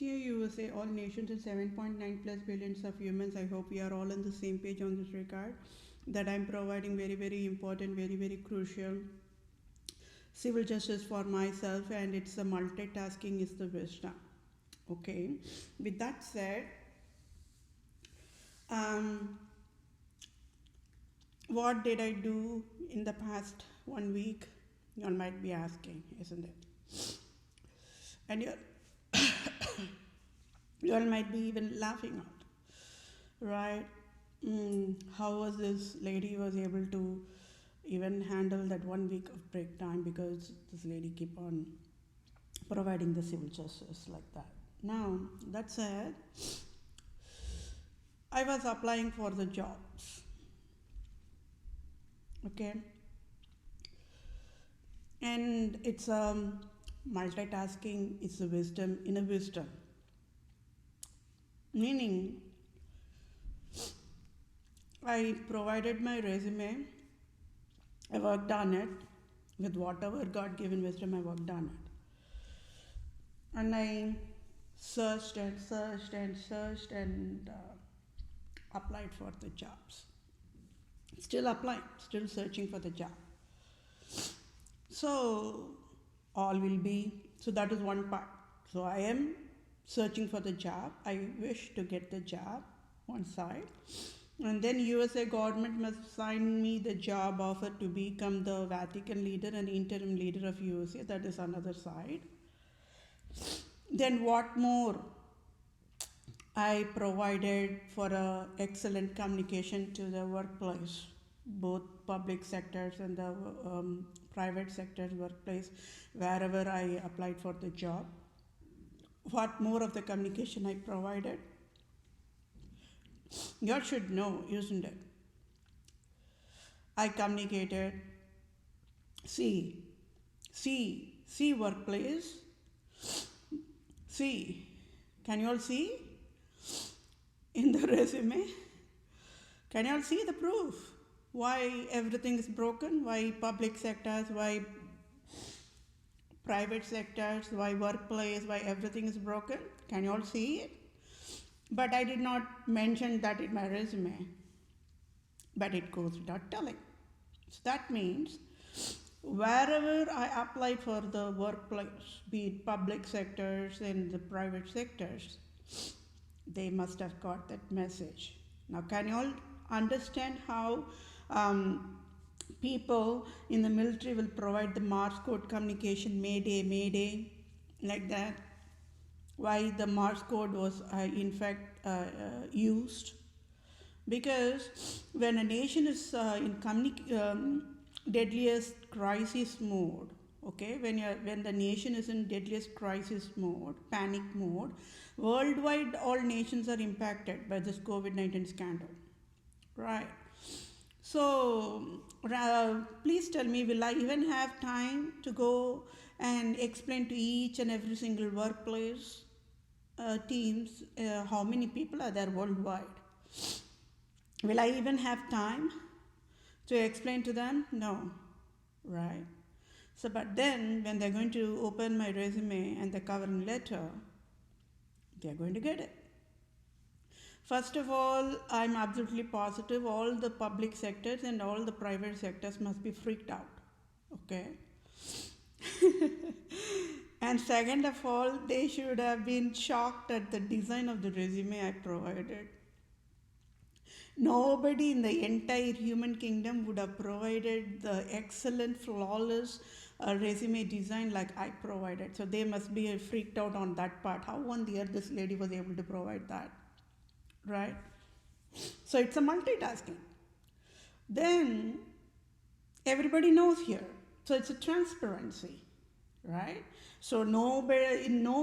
Dear USA, all nations and 7.9 plus billions of humans, I hope we are all on the same page on this regard. That I'm providing very, very important, very, very crucial civil justice for myself, and it's a multitasking is the wisdom. Okay, with that said, um, what did I do in the past 1 week? You might be asking, isn't it? And you all might be even laughing out, right? How was this lady was able to even handle that 1 week of break time, because this lady keep on providing the civil justice like that. Now, that said, I was applying for the jobs, okay? And it's multitasking, it's a wisdom in a wisdom. Meaning, I provided my resume, I worked on it with whatever God given wisdom, I worked on it. And I searched and searched and searched and applied for the jobs. Still applying, still searching for the job. So, all will be, so that is one part. So, I am searching for the job. I wish to get the job, one side. And then USA government must sign me the job offer to become the Vatican leader and interim leader of USA. That is another side. Then what more? I provided for excellent communication to the workplace, both public sectors and the private sector's workplace, wherever I applied for the job. What more of the communication I provided? You all should know, isn't it? I communicated, see workplace, see, can you all see in the resume? Can you all see the proof? Why everything is broken? Why public sectors? Why private sectors? Why workplace? Why everything is broken? Can you all see it? But I did not mention that in my resume. But it goes without telling. So that means wherever I applied for the workplace, be it public sectors and the private sectors, they must have got that message. Now, can you all understand how people in the military will provide the Morse code communication, Mayday, Mayday, like that? Why the Morse code was in fact used? Because when a nation is in deadliest crisis mode, okay, when the nation is in deadliest crisis mode, panic mode, worldwide all nations are impacted by this COVID-19 scandal, right? So please tell me, will I even have time to go and explain to each and every single workplace teams how many people are there worldwide? Will I even have time to explain to them? No, right? So, but then when they're going to open my resume and the covering letter, they're going to get it. First of all, I'm absolutely positive all the public sectors and all the private sectors must be freaked out, okay? And second of all, they should have been shocked at the design of the resume I provided. Nobody in the entire human kingdom would have provided the excellent, flawless resume design like I provided. So they must be freaked out on that part. How on the earth this lady was able to provide that, right? So it's a multitasking. Then everybody knows here. So it's a transparency, right? So no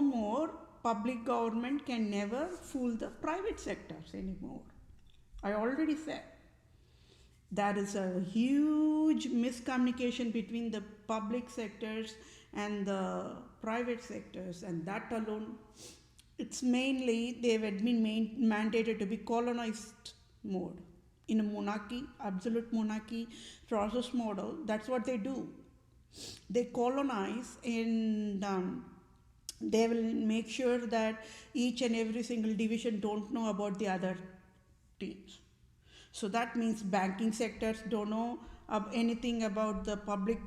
more public government can never fool the private sectors anymore. I already said there is a huge miscommunication between the public sectors and the private sectors, and that alone, it's mainly they have been mandated to be colonized mode. In a monarchy, absolute monarchy process model, that's what they do. They colonize and They will make sure that each and every single division don't know about the other teams. So that means banking sectors don't know anything about the public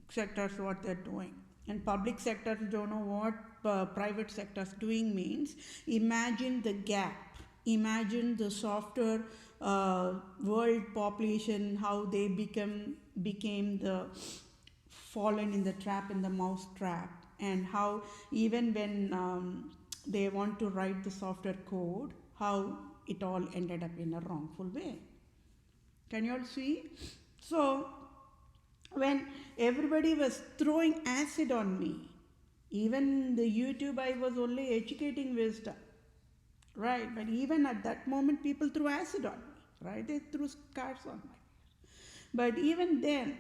sectors what they're doing, and public sectors don't know what private sectors doing. Means imagine the gap, imagine the software world population, how they became the fallen in the trap, in the mouse trap, and how even when they want to write the software code, how it all ended up in a wrongful way. Can you all see? So when everybody was throwing acid on me, even the YouTube, I was only educating wisdom, right? But even at that moment, people threw acid on me, right? They threw scars on me. But even then,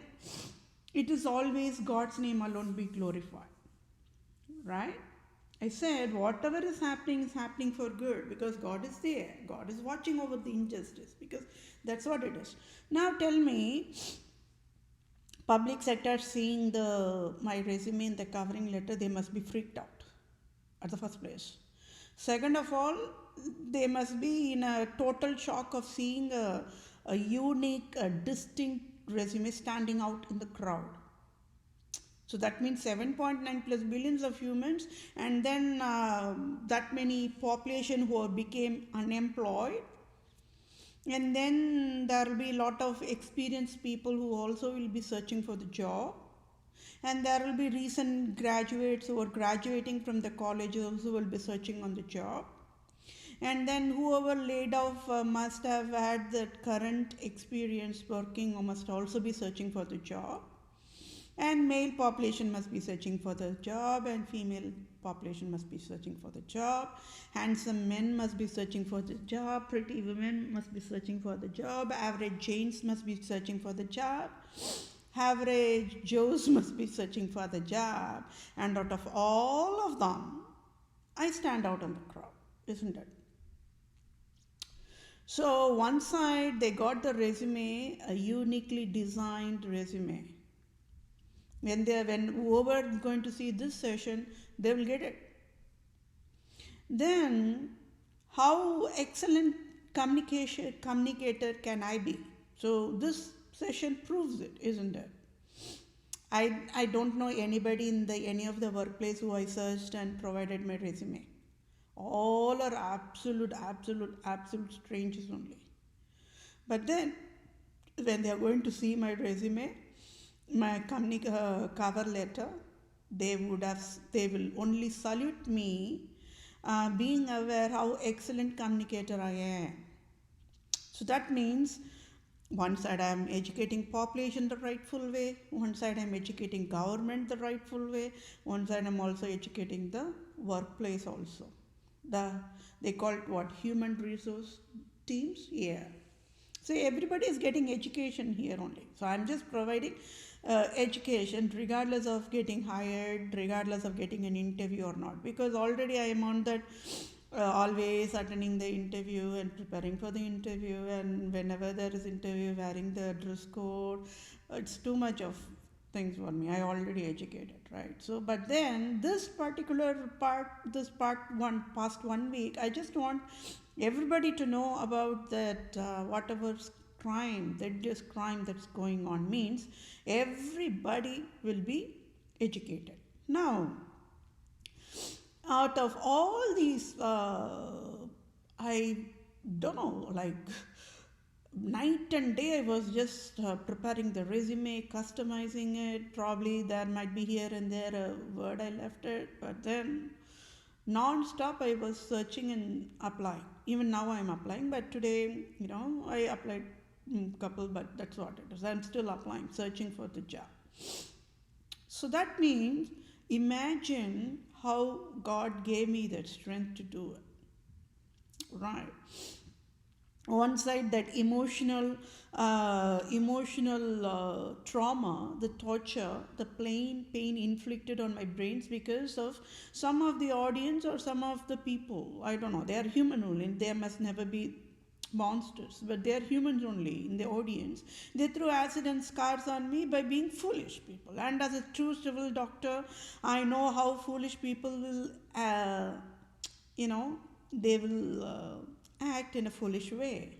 it is always God's name alone be glorified, right? I said, whatever is happening for good, because God is there. God is watching over the injustice, because that's what it is. Now tell me, public sector seeing my resume in the covering letter, they must be freaked out at the first place. Second of all, they must be in a total shock of seeing a unique, a distinct resume standing out in the crowd. So that means 7.9 plus billions of humans, and then that many population who became unemployed. And then there will be a lot of experienced people who also will be searching for the job. And there will be recent graduates who are graduating from the colleges who will be searching on the job. And then whoever laid off must have had that current experience working, or must also be searching for the job. And male population must be searching for the job, and female population must be searching for the job. Handsome men must be searching for the job. Pretty women must be searching for the job. Average Janes must be searching for the job. Average Joes must be searching for the job. And out of all of them, I stand out in the crowd, isn't it? So one side, they got the resume, a uniquely designed resume. When whoever is going to see this session, they will get it. Then, how excellent communicator can I be? So this session proves it, isn't it? I don't know anybody in any of the workplace who I searched and provided my resume. All are absolute strangers only. But then, when they are going to see my resume, my cover letter, they will only salute me, being aware how excellent communicator I am. So that means one side I am educating population the rightful way, one side I am educating government the rightful way, one side I am also educating the workplace also. They call it what, human resource teams? Yeah. So everybody is getting education here only. So I'm just providing education regardless of getting hired, regardless of getting an interview or not, because already I am on that always attending the interview and preparing for the interview, and whenever there is interview, wearing the dress code. It's too much of things for me. I already educated, right? So but then this particular part, past 1 week, I just want everybody to know about that whatever crime, that crime that's going on, means everybody will be educated. Now, out of all these, I don't know, like night and day, I was just preparing the resume, customizing it. Probably there might be here and there a word I left it, but then non-stop I was searching and applying. Even now I'm applying, but today, I applied a couple, but that's what it is. I'm still applying, searching for the job. So that means, imagine how God gave me that strength to do it, right? One side, that emotional trauma, the torture, the pain inflicted on my brains because of some of the audience or some of the people. I don't know. They are human only. They must never be monsters, but they are humans only in the audience. They threw acid and scars on me by being foolish people. And as a true civil doctor, I know how foolish people will, you know, they will act in a foolish way.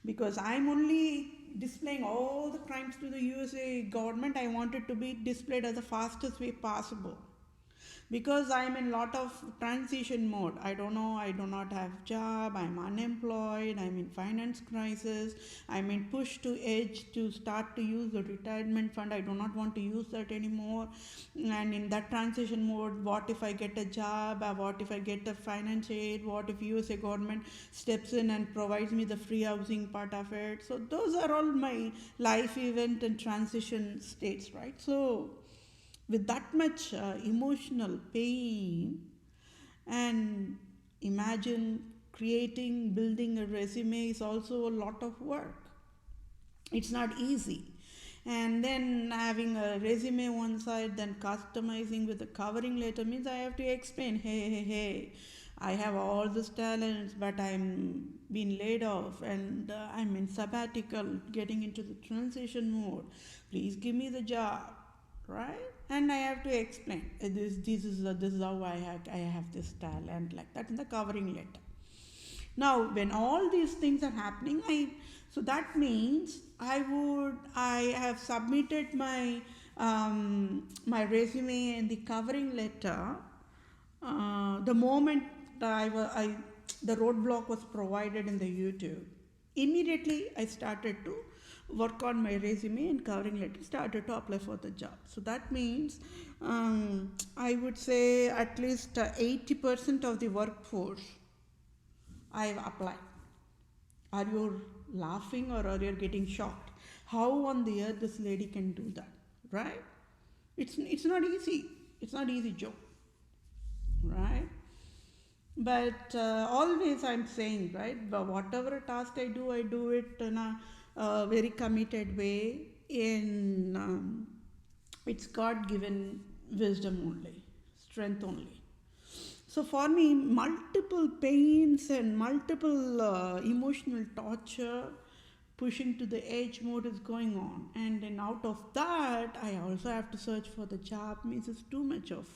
Because I'm only displaying all the crimes to the USA government, I want it to be displayed as the fastest way possible. Because I'm in lot of transition mode. I don't know, I do not have job, I'm unemployed, I'm in finance crisis, I'm in push to edge to start to use the retirement fund. I do not want to use that anymore. And in that transition mode, what if I get a job, or what if I get a finance aid, what if USA government steps in and provides me the free housing part of it. So those are all my life event and transition states, right? So with that much emotional pain, and imagine creating, building a resume is also a lot of work. It's not easy. And then having a resume one side, then customizing with a covering letter means I have to explain, hey, I have all these talents, but I'm being laid off and I'm in sabbatical, getting into the transition mode. Please give me the job, right? And I have to explain this is how I have this talent, like that in the covering letter. Now, when all these things are happening, so that means I have submitted my my resume and the covering letter. The moment that the roadblock was provided in the YouTube, immediately I started to work on my resume and covering letter, started to apply for the job. So that means I would say at least 80% of the workforce I've applied. Are you laughing or are you getting shocked? How on the earth this lady can do that, right? It's not easy. It's not easy job, right? But always I'm saying, right, but whatever task I do it in a very committed way. In it's God-given wisdom only, strength only. So for me, multiple pains and multiple emotional torture, pushing to the edge mode is going on. And then out of that, I also have to search for the job, means it's too much of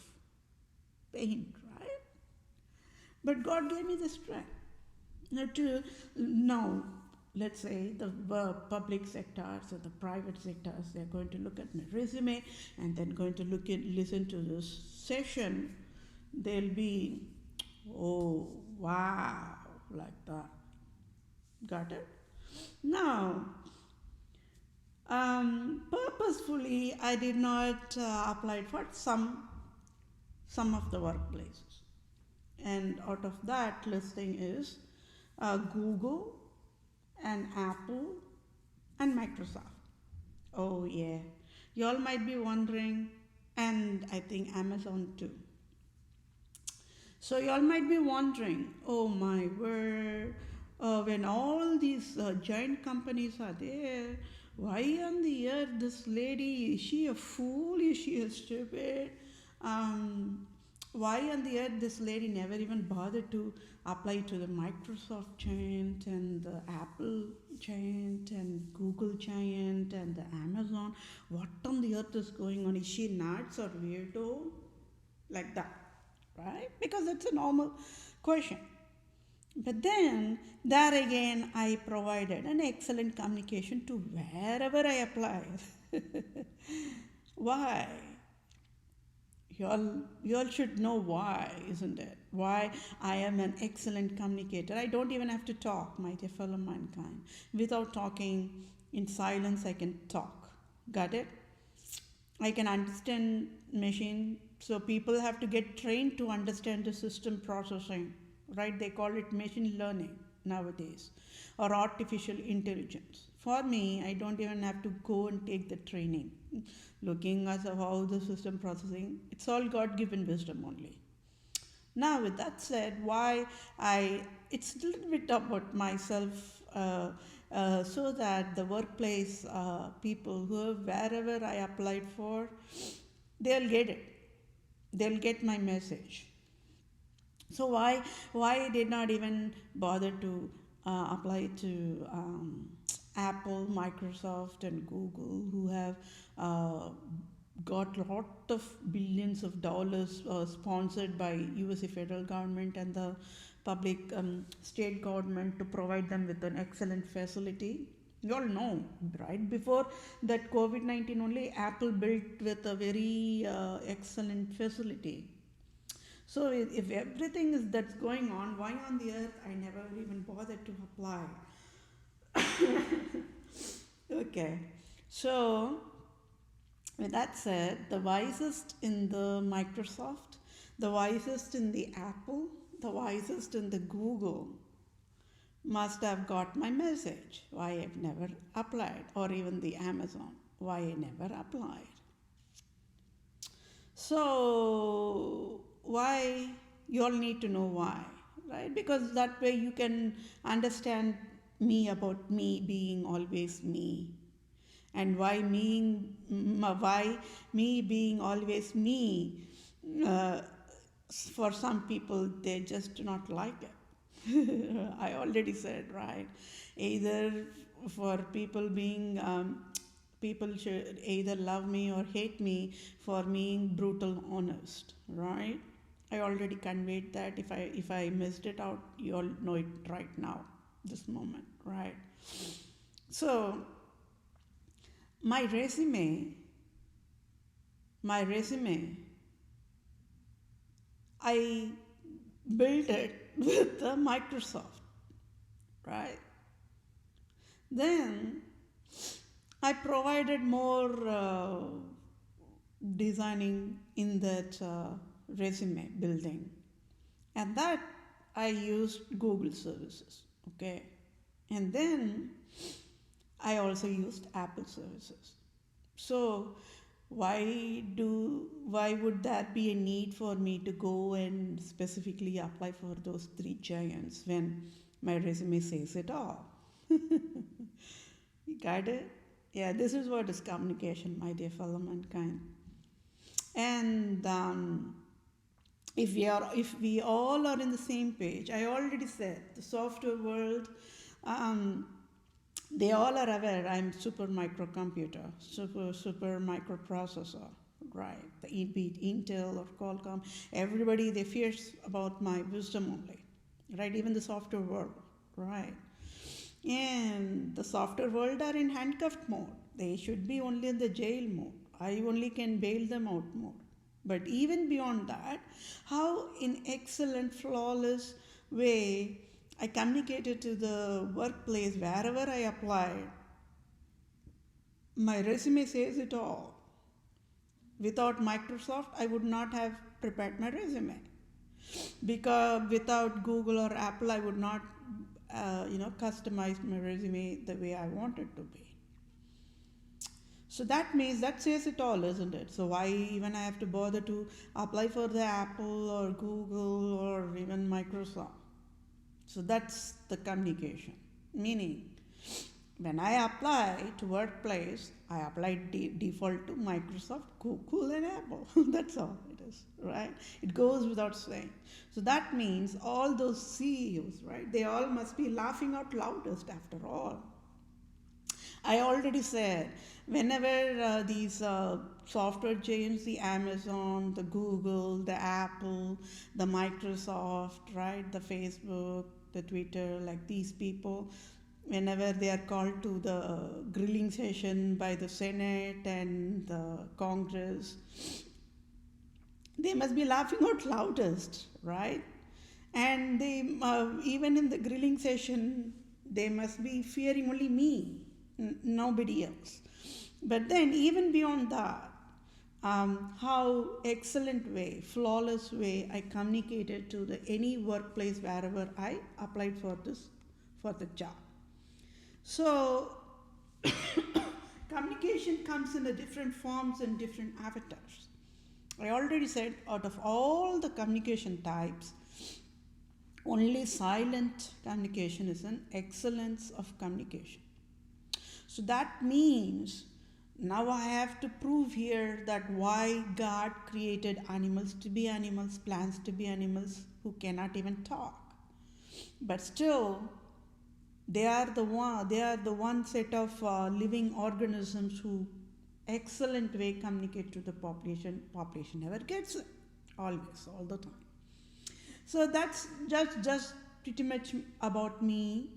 pain, right? But God gave me the strength. Now, let's say the public sectors or the private sectors, they're going to look at my resume and then going to listen to this session. They'll be, oh, wow, like that. Got it? Now, purposefully, I did not apply for some of the workplaces. And out of that listing is Google and Apple and Microsoft. Oh yeah, you all might be wondering, and I think Amazon too. So you all might be wondering, oh my word, when all these giant companies are there, why on the earth this lady, is she a fool, is she a stupid? Why on the earth this lady never even bothered to apply to the Microsoft giant and the Apple giant and Google giant and the Amazon? What on the earth is going on? Is she nuts or weirdo? Like that, right? Because it's a normal question. But then, there again, I provided an excellent communication to wherever I applied. Why? You all should know why, isn't it? Why I am an excellent communicator. I don't even have to talk, my dear fellow mankind. Without talking, in silence, I can talk. Got it? I can understand machine. So people have to get trained to understand the system processing, right? They call it machine learning nowadays, or artificial intelligence. For me, I don't even have to go and take the training. Looking at how the system processing, it's all God-given wisdom only. Now, with that said, it's a little bit about myself, so that the workplace people, wherever I applied for, they'll get it. They'll get my message. So why I did not even bother to apply to Apple, Microsoft, and Google, who have got lot of billions of dollars sponsored by USA federal government and the public state government to provide them with an excellent facility. You all know, right? Before that COVID-19 only, Apple built with a very excellent facility. So if everything is that's going on, why on the earth I never even bothered to apply? Okay, so with that said, the wisest in the Microsoft, the wisest in the Apple, the wisest in the Google must have got my message why I've never applied, or even the Amazon why I never applied. So why, you all need to know why, right? Because that way you can understand me about me being always me, and why me being always me, for some people they just do not like it. I already said, right? Either for people being people should either love me or hate me for being brutal honest, right? I already conveyed that. If I missed it out, you all know it right now, this moment, right? So my resume, I built it with the Microsoft, right? Then I provided more designing in that resume building, and that I used Google services, okay? And then I also used Apple services. So why would that be a need for me to go and specifically apply for those three giants when my resume says it all? You got it? Yeah, this is what is communication, my dear fellow mankind. And if we all are in the same page, I already said the software world, they all are aware I'm super microcomputer, super microprocessor, right? Be it Intel or Qualcomm, everybody, they fierce about my wisdom only, right? Even the software world, right? And the software world are in handcuffed mode. They should be only in the jail mode. I only can bail them out mode. But even beyond that, how in excellent, flawless way I communicated to the workplace wherever I applied. My resume says it all. Without Microsoft, I would not have prepared my resume. Because without Google or Apple, I would not, customize my resume the way I want it to be. So that means, that says it all, isn't it? So why even I have to bother to apply for the Apple or Google or even Microsoft? So that's the communication. Meaning, when I apply to workplace, I apply default to Microsoft, Google, and Apple. That's all it is, right? It goes without saying. So that means all those CEOs, right? They all must be laughing out loudest after all. I already said, whenever these software giants, the Amazon, the Google, the Apple, the Microsoft, right, the Facebook, the Twitter, like these people, whenever they are called to the grilling session by the Senate and the Congress, they must be laughing out loudest, right? And they, even in the grilling session, they must be fearing only me, nobody else. But then even beyond that, how excellent way, flawless way I communicated to any workplace wherever I applied for the job. So communication comes in a different forms and different avatars. I already said, out of all the communication types, only silent communication is an excellence of communication. So that means now I have to prove here that why God created animals to be animals, plants to be animals who cannot even talk. But still, They are the one set of living organisms who excellent way communicate to the population. Population never gets it, always, all the time. So that's just pretty much about me,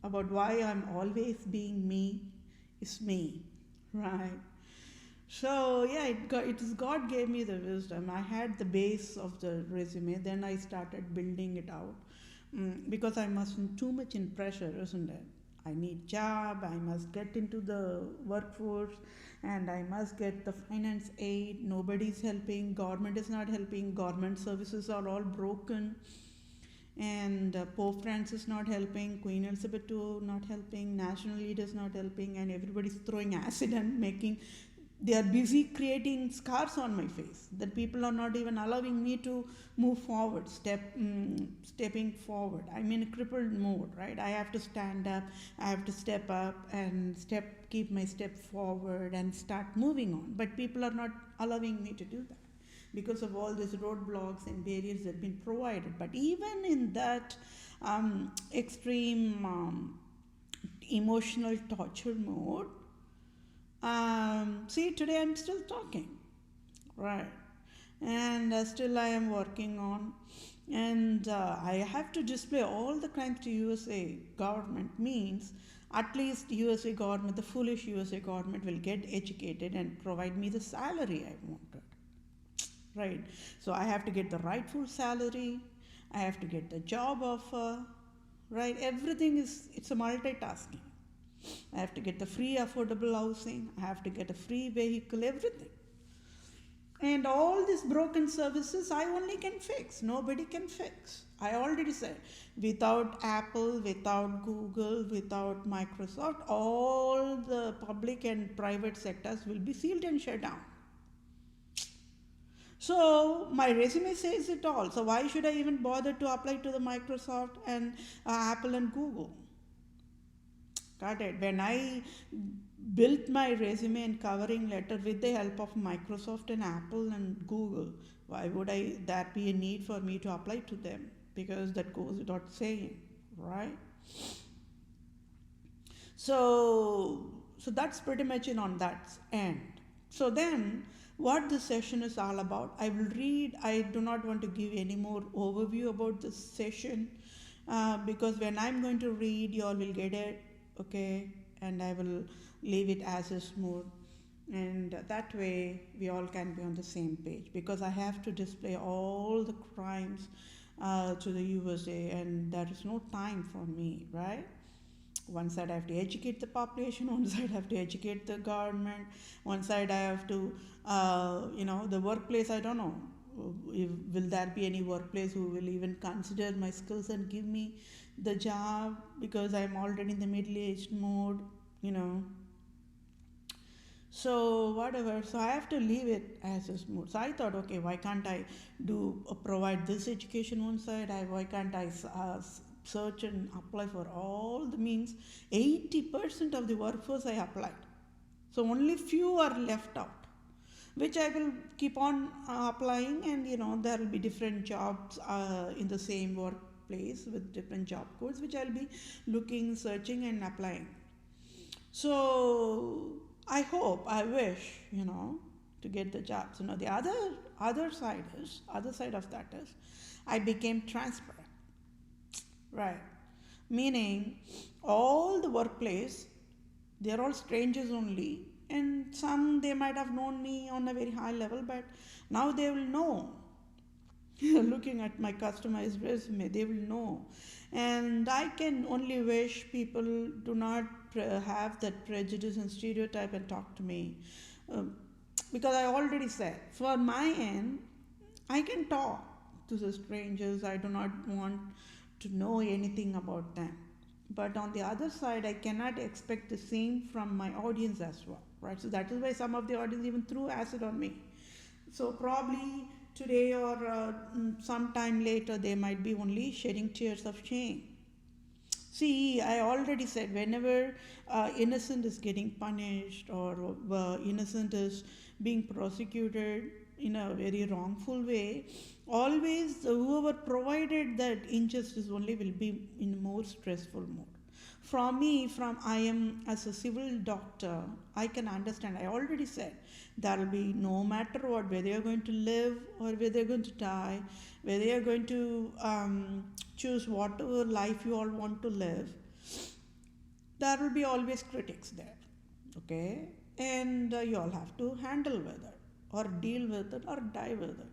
about why I'm always being me. Is me, right? So yeah, it is God gave me the wisdom. I had the base of the resume, then I started building it out, because I mustn't too much in pressure, isn't it? I need job. I must get into the workforce, and I must get the finance aid. Nobody's helping. Government is not helping. Government services are all broken, and Pope Francis not helping, Queen Elizabeth II not helping, national leaders not helping, and everybody's throwing acid and making. They are busy creating scars on my face that people are not even allowing me to move forward, stepping forward. I'm in a crippled mode, right? I have to stand up, I have to step up and keep my step forward and start moving on. But people are not allowing me to do that because of all these roadblocks and barriers that have been provided. But even in that extreme emotional torture mode, see, today I'm still talking, right? And still I am working on, and I have to display all the crimes to USA government. Means at least USA government, the foolish USA government will get educated and provide me the salary I wanted. Right. So I have to get the rightful salary. I have to get the job offer. Right. Everything it's a multitasking. I have to get the free affordable housing. I have to get a free vehicle, everything. And all these broken services I only can fix. Nobody can fix. I already said, without Apple, without Google, without Microsoft, all the public and private sectors will be sealed and shut down. So my resume says it all. So why should I even bother to apply to the Microsoft and Apple and Google? Got it. When I built my resume and covering letter with the help of Microsoft and Apple and Google, why would that be a need for me to apply to them? Because that goes without saying, right? So that's pretty much it on that end. So then, what this session is all about, I will read. I do not want to give any more overview about this session, because when I'm going to read, you all will get it, okay? And I will leave it as is mode, and that way we all can be on the same page, because I have to display all the crimes to the USA, and there is no time for me, right? One side I have to educate the population, one side I have to educate the government, one side I have to, the workplace, I don't know, will there be any workplace who will even consider my skills and give me the job, because I'm already in the middle-aged mode, So whatever, so I have to leave it as a mode. So I thought, okay, why can't I provide this education one side, why can't I search and apply for all the means. 80% of the workforce I applied, so only few are left out, which I will keep on applying, and there will be different jobs in the same workplace with different job codes, which I'll be looking, searching and applying. So I hope, I wish, to get the jobs. The other side of that is I became transparent. Right. Meaning all the workplace, they're all strangers only, and some they might have known me on a very high level, but now they will know. Looking at my customized resume, they will know. And I can only wish people do not have that prejudice and stereotype and talk to me. Because I already said, for my end, I can talk to the strangers. I do not want to know anything about them. But on the other side, I cannot expect the same from my audience as well, right? So that is why some of the audience even threw acid on me. So probably today or sometime later, they might be only shedding tears of shame. See, I already said, whenever innocent is getting punished, or innocent is being prosecuted in a very wrongful way, always whoever provided that injustice only will be in a more stressful mode. I am as a civil doctor, I can understand. I already said there will be no matter what, whether you're going to live or whether you're going to die, whether you're going to choose whatever life you all want to live, there will be always critics there, okay? And you all have to handle with it, or deal with it, or die with it.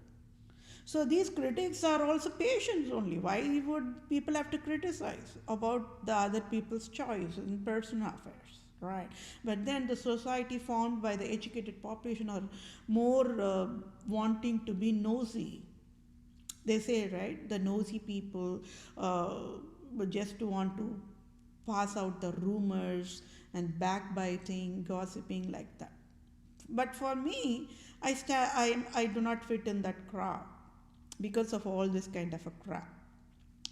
So these critics are also patients only. Why would people have to criticize about the other people's choice in personal affairs, right? But then the society formed by the educated population are more wanting to be nosy. They say, right, the nosy people just want to pass out the rumors and backbiting, gossiping like that. But for me, I do not fit in that crowd because of all this kind of a crap.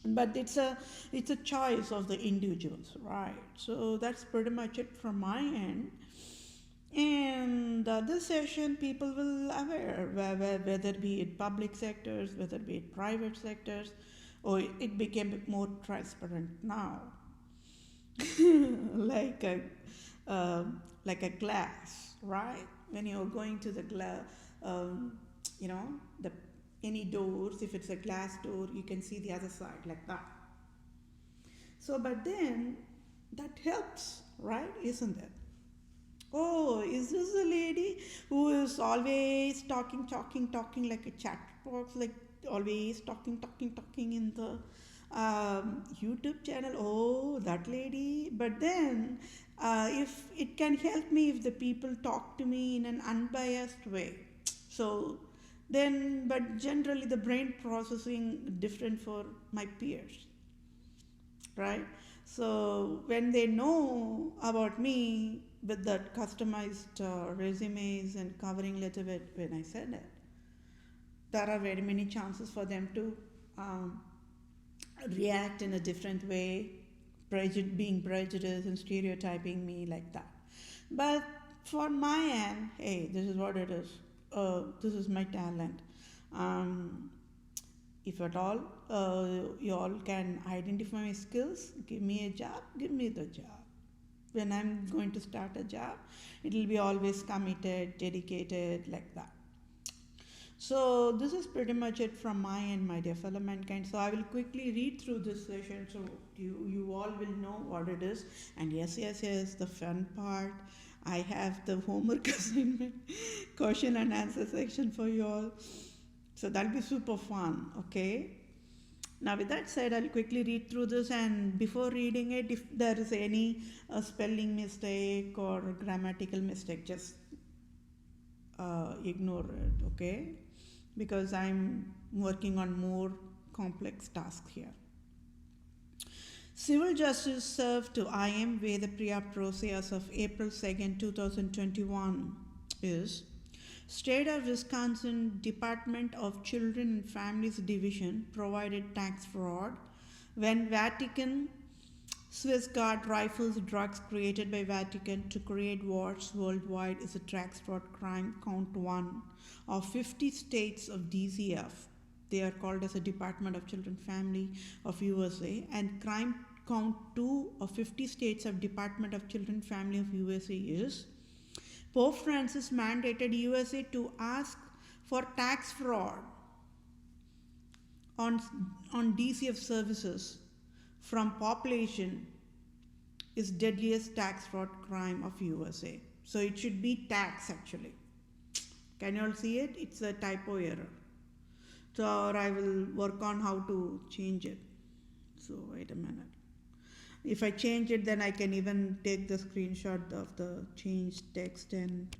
But it's a choice of the individuals, right? So that's pretty much it from my end. And this session, people will aware whether be it public sectors, whether be it private sectors, or it became more transparent now, like a glass, right? When you're going to the glass, you know, the any doors, if it's a glass door, you can see the other side like that. So, but then that helps, right? Isn't it? Oh, is this a lady who is always talking like a chatterbox, like always talking in the YouTube channel? Oh, that lady. But then, if it can help me if the people talk to me in an unbiased way. So, then, but generally the brain processing different for my peers, right? So when they know about me with that customized resumes and covering letter when I said it, there are very many chances for them to react in a different way, being prejudiced and stereotyping me like that. But for my end, hey, this is what it is. This is my talent. If at all you all can identify my skills, give me a job, give me the job. When I'm going to start a job, it will be always committed, dedicated, like that. So this is pretty much it from my end, my dear fellow mankind. So I will quickly read through this session so you all will know what it is. And yes, the fun part. I have the homework assignment, question and answer section for you all. So that'll be super fun, okay? Now with that said, I'll quickly read through this, and before reading it, if there is any spelling mistake or grammatical mistake, just ignore it, okay? Because I'm working on more complex tasks here. Civil justice served to IM VETHA-PRIYA PROSE as of April 2nd, 2021 is State of Wisconsin Department of Children and Families Division provided tax fraud when Vatican Swiss Guard rifles drugs created by Vatican to create wars worldwide is a tax fraud crime count 1 of 50 states of DCF. They are called as a Department of Children Family of USA, and crime count 2 of 50 states of Department of Children Family of USA is Pope Francis mandated USA to ask for tax fraud on DCF services from population is deadliest tax fraud crime of USA. So it should be tax actually. Can you all see it? It's a typo error. So I will work on how to change it. So wait a minute. If I change it, then I can even take the screenshot of the changed text and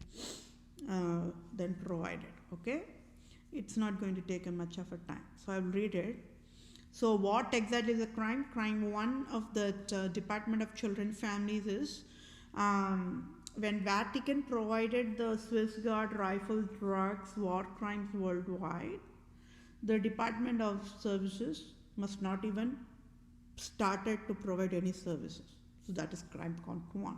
then provide it, okay? It's not going to take much of a time. So I'll read it. So what exactly is a crime? Crime 1 of the Department of Children Families is when Vatican provided the Swiss Guard rifle drugs war crimes worldwide, the Department of Services must not even started to provide any services. So that is crime count 1.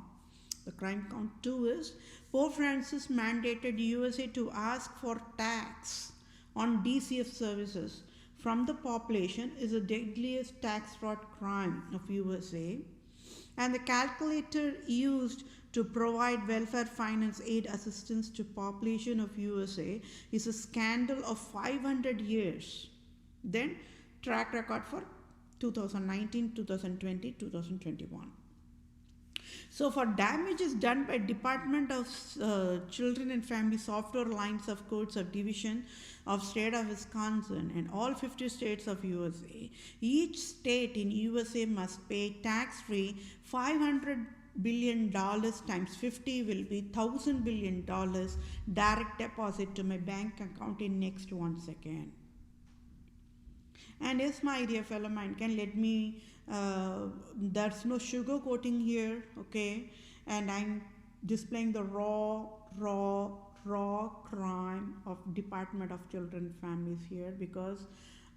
The crime count 2 is Pope Francis mandated USA to ask for tax on DCF services from the population is the deadliest tax fraud crime of USA. And the calculator used to provide welfare finance aid assistance to population of USA is a scandal of 500 years. Then track record for 2019, 2020, 2021. So for damages done by Department of Children and Family Software Lines of Courts of Division of State of Wisconsin and all 50 states of USA, each state in USA must pay tax-free $500 billion times 50 will be $1,000 billion direct deposit to my bank account in next 1 second. And yes, my dear fellow man, can let me, there's no sugar coating here, okay? And I'm displaying the raw crime of Department of Children and Families here, because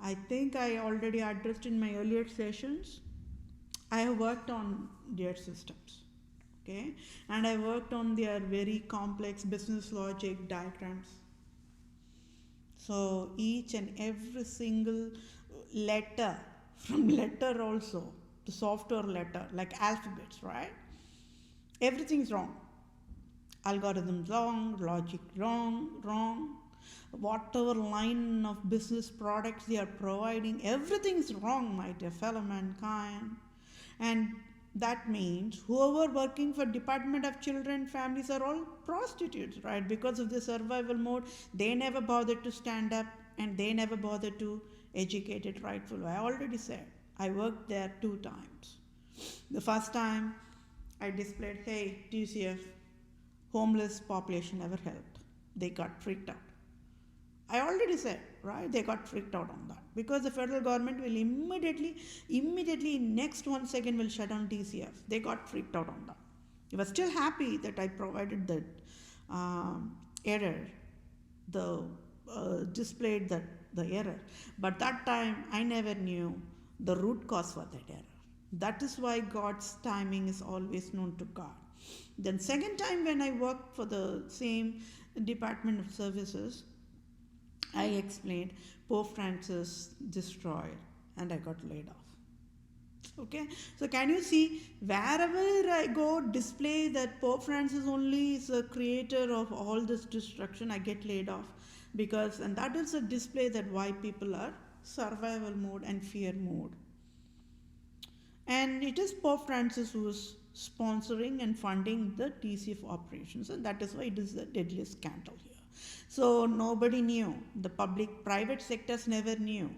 I think I already addressed in my earlier sessions. I have worked on their systems, okay? And I worked on their very complex business logic diagrams. So each and every single letter, from letter also, the software letter, like alphabets, right? Everything's wrong. Algorithms wrong, logic wrong. Whatever line of business products they are providing, everything's wrong, my dear fellow mankind. And that means whoever working for Department of Children Families are all prostitutes, right? Because of the survival mode, they never bothered to stand up and they never bothered to educate it rightfully. I already said, I worked there 2 times. The first time I displayed, hey, TCF, homeless population never helped. They got freaked out. I already said, right? They got freaked out on that because the federal government will immediately next 1 second will shut down TCF. They got freaked out on that. They were still happy that I provided that error, displayed the error. But that time I never knew the root cause for that error. That is why God's timing is always known to God. Then second time when I worked for the same Department of Services, I explained Pope Francis destroyed and I got laid off. Okay, so can you see wherever I go display that Pope Francis only is a creator of all this destruction, I get laid off, because, and that is a display that why people are survival mode and fear mode. And it is Pope Francis who is sponsoring and funding the TCF operations, and that is why it is the deadliest scandal here. So nobody knew. The private sectors never knew.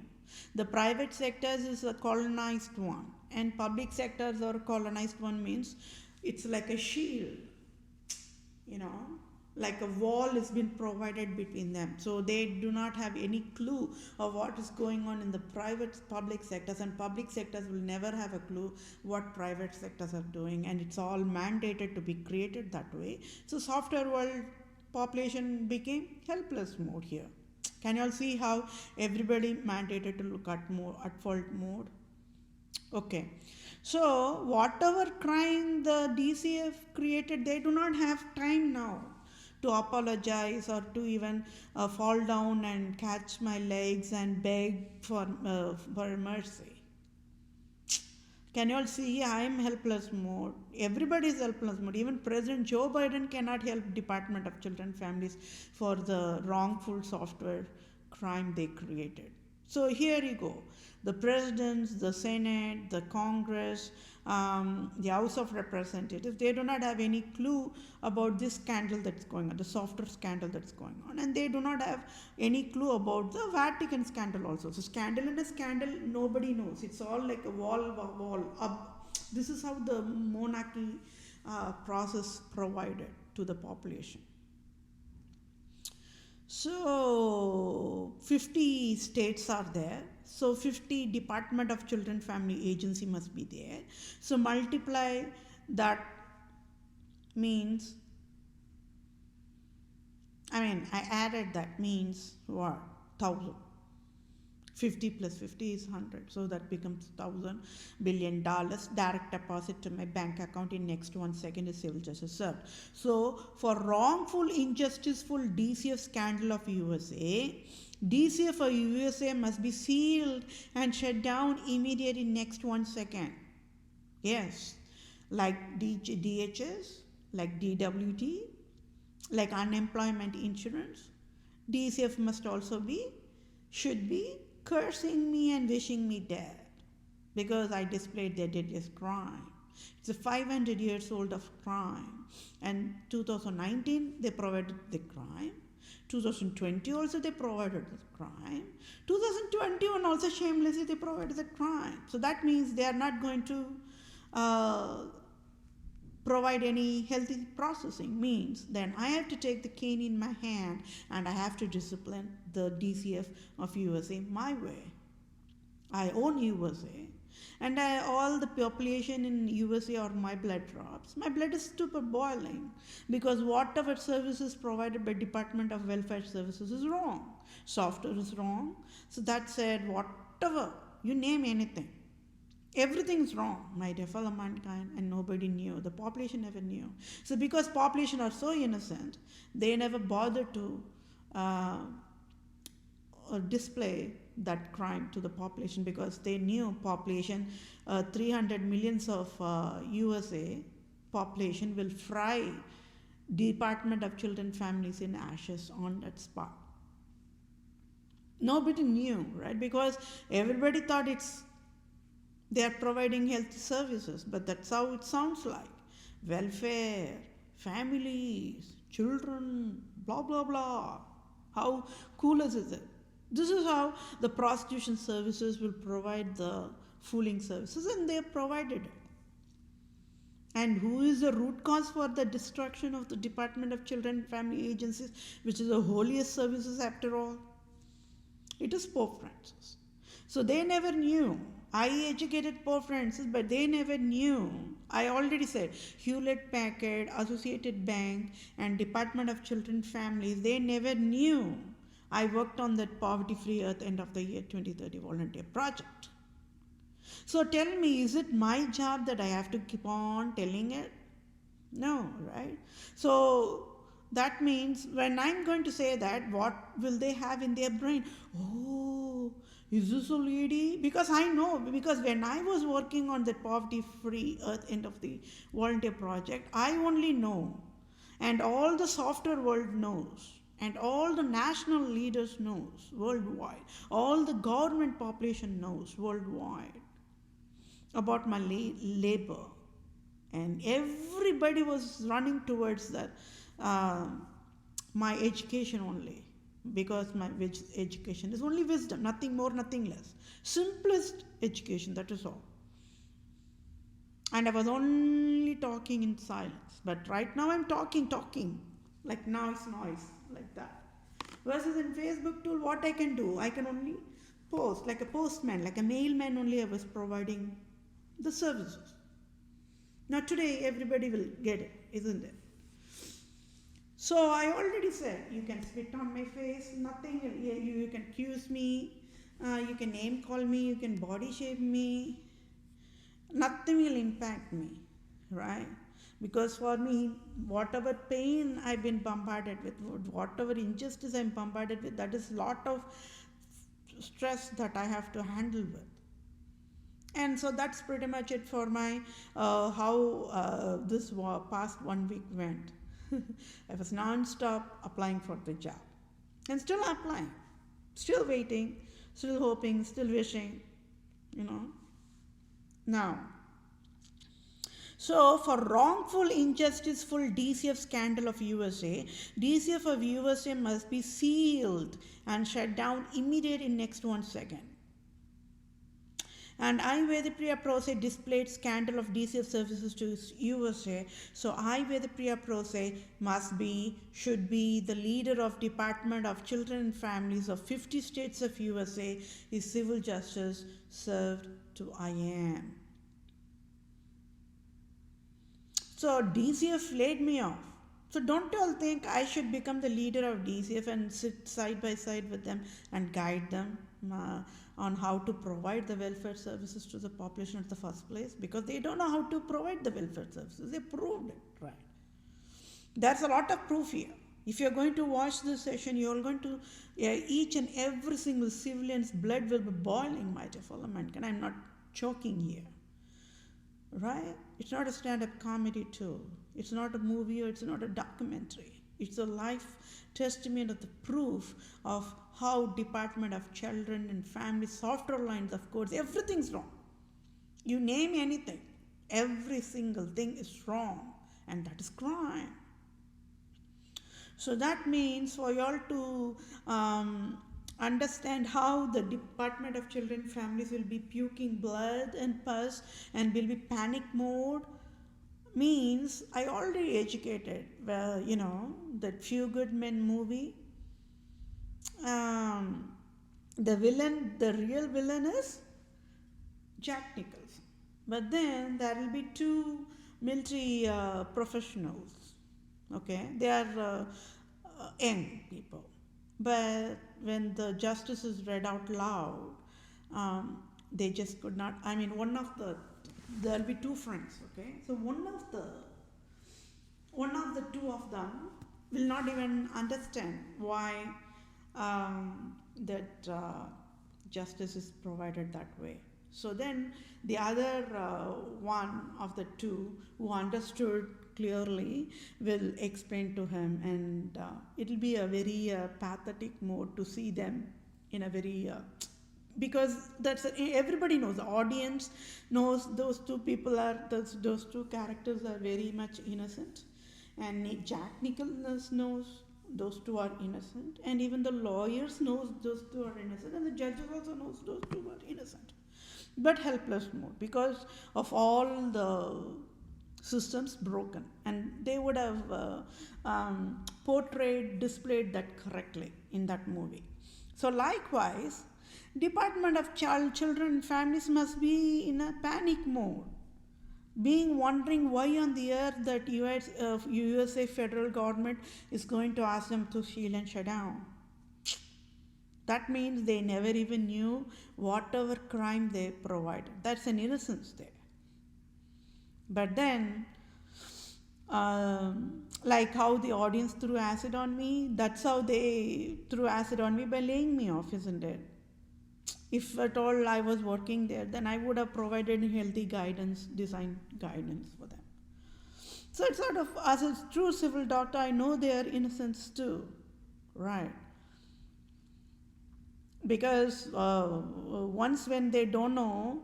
The private sectors is a colonized one, and public sectors or colonized one means it's like a shield, like a wall has been provided between them. So they do not have any clue of what is going on in the public sectors, and public sectors will never have a clue what private sectors are doing, and it's all mandated to be created that way. So software world population became helpless mode here. Can you all see how everybody mandated to look at fault mode? Okay. So whatever crime the DCF created, they do not have time now to apologize or to even fall down and catch my legs and beg for mercy. Can you all see? I am helpless mode. Everybody is helpless mode. Even President Joe Biden cannot help Department of Children and Families for the wrongful software crime they created. So here you go. The presidents, the Senate, the Congress, the House of Representatives, they do not have any clue about this scandal that's going on, the software scandal that's going on. And they do not have any clue about the Vatican scandal also. So scandal and a scandal, nobody knows. It's all like a wall up. This is how the monarchy process provided to the population. So 50 states are there. So 50 Department of Children Family Agency must be there. So multiply that means, I added that means what? 1,000. 50 plus 50 is 100. So that becomes $1,000 billion direct deposit to my bank account in next 1 second is civil justice served. So for wrongful, injusticeful DCF scandal of USA, DCF for USA must be sealed and shut down immediately next 1 second. Yes. like DHS, like DWT, like unemployment insurance. DCF must also should be cursing me and wishing me dead because I displayed their deadliest crime. It's a 500 years old of crime, and 2019 they provided the crime. 2020 also they provided the crime. 2021 also shamelessly they provided the crime. So that means they are not going to provide any healthy processing. Means then I have to take the cane in my hand and I have to discipline the DCF of USA my way. I own USA, and all the population in USA are my blood drops. My blood is super boiling because whatever services provided by Department of Welfare Services is wrong. Software is wrong. So that said, whatever, you name anything, everything is wrong, my dear fellow mankind, and nobody knew. The population never knew. So because population are so innocent, they never bothered to display that crime to the population because they knew population, 300 millions of USA population will fry Department of Children Families in ashes on that spot. Nobody knew, right? Because everybody thought they are providing health services, but that's how it sounds like. Welfare, families, children, blah, blah, blah. How cool is it? This is how the prostitution services will provide the fooling services, and they have provided it. And who is the root cause for the destruction of the Department of Children and Family Agencies, which is the holiest services after all? It is Pope Francis. So they never knew. I educated Pope Francis, but they never knew. I already said Hewlett Packard, Associated Bank, and Department of Children and Families, they never knew. I worked on that Poverty-Free Earth End of the Year 2030 volunteer project. So tell me, is it my job that I have to keep on telling it? No, right? So that means when I'm going to say that, what will they have in their brain? Oh, is this a lady? Because I know, because when I was working on the Poverty-Free Earth End of the volunteer project, I only know, and all the software world knows, and all the national leaders knows worldwide, all the government population knows worldwide about my labor, and everybody was running towards that my education only, because my education is only wisdom, nothing more, nothing less, simplest education, that is all. And I was only talking in silence, but right now I'm talking like noise, like that. Versus in Facebook tool, what I can do, I can only post like a postman, like a mailman only. I was providing the services. Now today everybody will get it, isn't it? So I already said, you can spit on my face, nothing, you can accuse me, you can name call me, you can body shame me, nothing will impact me, right? Because for me, whatever pain I've been bombarded with, whatever injustice I'm bombarded with, that is a lot of stress that I have to handle with. And so that's pretty much it for my how this past 1 week went. I was non-stop applying for the job, and still applying, still waiting, still hoping, still wishing, Now, so for wrongful, injusticeful DCF scandal of USA, DCF of USA must be sealed and shut down immediately in next 1 second. And I, Vethapriya PROSE, displayed scandal of DCF services to USA. So I, Vethapriya PROSE, should be the leader of Department of Children and Families of 50 states of USA, is civil justice served to I am. So DCF laid me off. So don't you all think I should become the leader of DCF and sit side by side with them and guide them on how to provide the welfare services to the population at the first place? Because they don't know how to provide the welfare services. They proved it, right? There's a lot of proof here. If you're going to watch this session, you're going to, each and every single civilian's blood will be boiling, my dear fellow mankind. I'm not choking here, right? It's not a stand-up comedy too. It's not a movie or it's not a documentary. It's a life testament of the proof of how Department of Children and Family, softer lines of course, everything's wrong. You name anything, every single thing is wrong, and that is crime. So that means for y'all to understand how the Department of Children and Families will be puking blood and pus and will be panic mode means I already educated. Well, that Few Good Men movie. The real villain is Jack Nicholson. But then there will be two military professionals. Okay, they are young people. But when the justice is read out loud, they just could not. I mean, there'll be two friends. Okay, so one of the two of them will not even understand why that justice is provided that way. So then the other one of the two who understood clearly will explain to him, and it'll be a very pathetic mode to see them in a very because everybody knows, the audience knows those two those two characters are very much innocent, and Jack Nicholson knows those two are innocent, and even the lawyers knows those two are innocent, and the judges also knows those two are innocent, but helpless mode because of all the systems broken, and they would have displayed that correctly in that movie. So likewise, Department of Children and Families must be in a panic mode, wondering why on the earth that USA federal government is going to ask them to shield and shut down. That means they never even knew whatever crime they provided. That's an innocence there. But then, like how the audience threw acid on me, that's how they threw acid on me, by laying me off, isn't it? If at all I was working there, then I would have provided healthy guidance, design guidance for them. So it's sort of, as a true civil doctor, I know their innocence too, right? Because once when they don't know,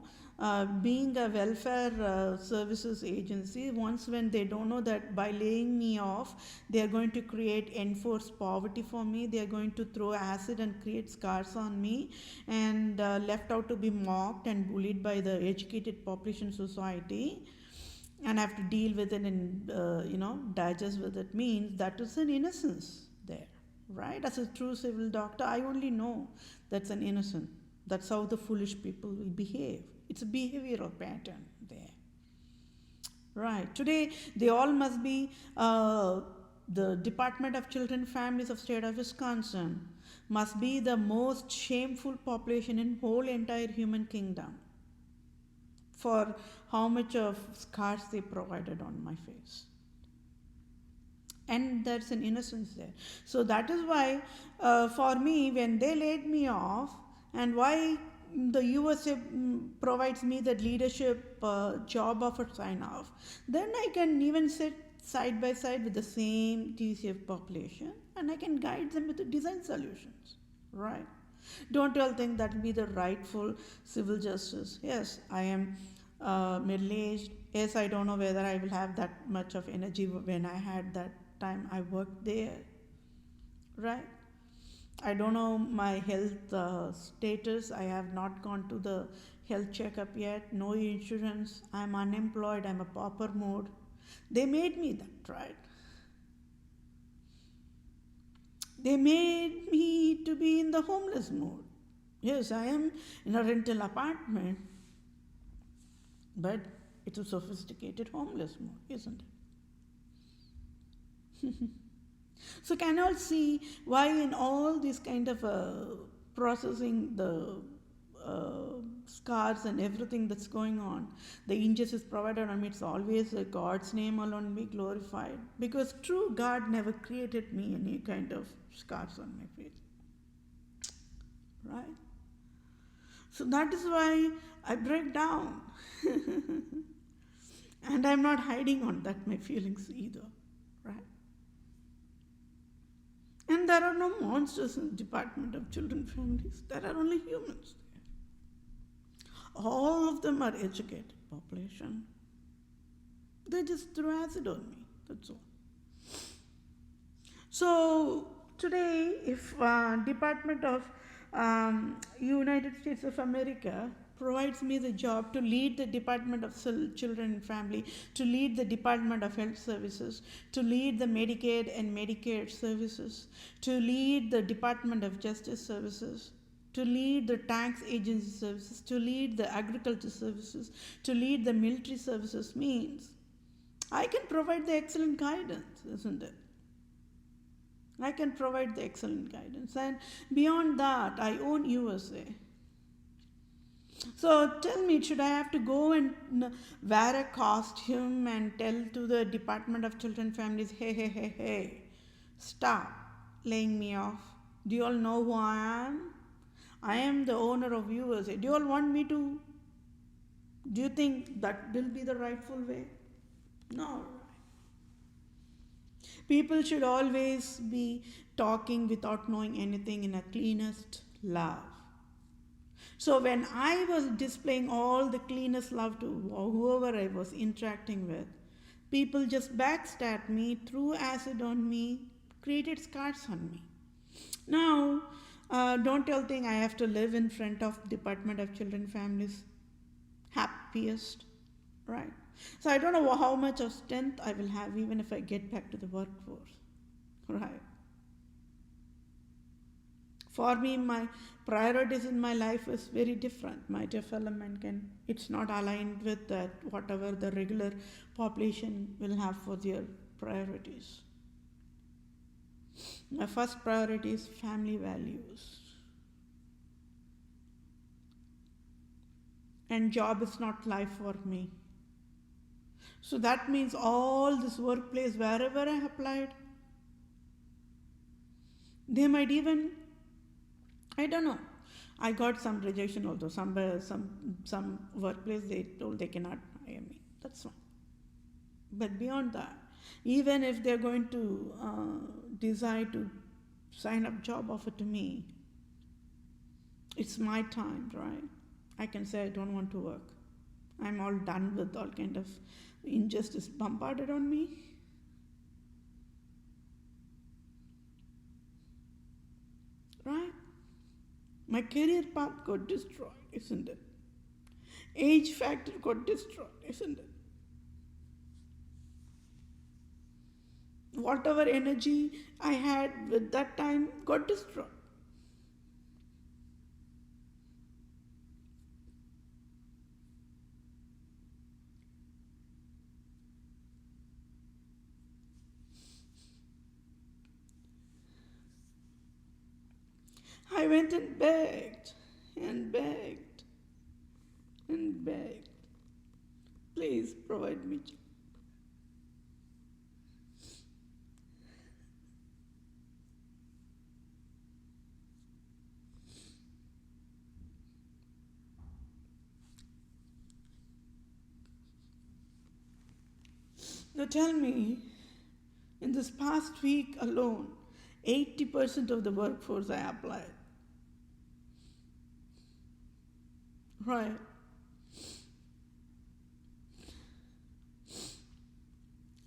being a welfare services agency, once when they don't know that by laying me off, they are going to create enforced poverty for me, they are going to throw acid and create scars on me, and left out to be mocked and bullied by the educated population society, and have to deal with it and digest with it, means that is an innocence there, right? As a true civil doctor, I only know that's an innocent. That's how the foolish people will behave. It's a behavioral pattern there, right? Today, they all must be the Department of Children and Families of State of Wisconsin must be the most shameful population in whole entire human kingdom for how much of scars they provided on my face. And that's an innocence there. So that is why for me, when they laid me off, and why the USA provides me that leadership job offer sign off, then I can even sit side by side with the same TCF population, and I can guide them with the design solutions, right? Don't you all think that will be the rightful civil justice? Yes, I am middle-aged. Yes, I don't know whether I will have that much of energy when I had that time I worked there, right? I don't know my health status. I have not gone to the health checkup yet. No insurance. I'm unemployed. I'm a pauper mode. They made me that, right? They made me to be in the homeless mode. Yes, I am in a rental apartment, but it's a sophisticated homeless mode, isn't it? So can you all see why in all this kind of processing the scars and everything that's going on, the injustice provided on me, it's always God's name alone be glorified, because true God never created me any kind of scars on my face, right? So that is why I break down. And I'm not hiding on that my feelings either, right? And there are no monsters in the Department of Children and Families. There are only humans there. All of them are educated population. They just threw acid on me, that's all. So today, if Department of United States of America provides me the job to lead the Department of Children and Family, to lead the Department of Health Services, to lead the Medicaid and Medicare services, to lead the Department of Justice Services, to lead the tax agency services, to lead the agriculture services, to lead the military services, means I can provide the excellent guidance, isn't it? I can provide the excellent guidance. And beyond that, I own USA. So tell me, should I have to go and wear a costume and tell to the Department of Children and Families, hey, stop laying me off? Do you all know who I am? I am the owner of USA. Do you all want me to? Do you think that will be the rightful way? No. People should always be talking without knowing anything in a cleanest love. So when I was displaying all the cleanest love to whoever I was interacting with, people just backstabbed me, threw acid on me, created scars on me. Now, don't you all think I have to live in front of Department of Children and Families happiest, right? So I don't know how much of strength I will have even if I get back to the workforce, right? For me, my priorities in my life is very different. My development it's not aligned with that whatever the regular population will have for their priorities. My first priority is family values. And job is not life for me. So that means all this workplace, wherever I applied, they might even, I don't know. I got some rejection also. Some workplace they told they cannot hire me. That's fine. But beyond that, even if they're going to decide to sign up job offer to me, it's my time, right? I can say I don't want to work. I'm all done with all kind of injustice bombarded on me. Right? My career path got destroyed, isn't it? Age factor got destroyed, isn't it? Whatever energy I had with that time got destroyed. I went and begged and begged and begged. Please provide me job. Now tell me, in this past week alone, 80% of the workforce I applied. Right.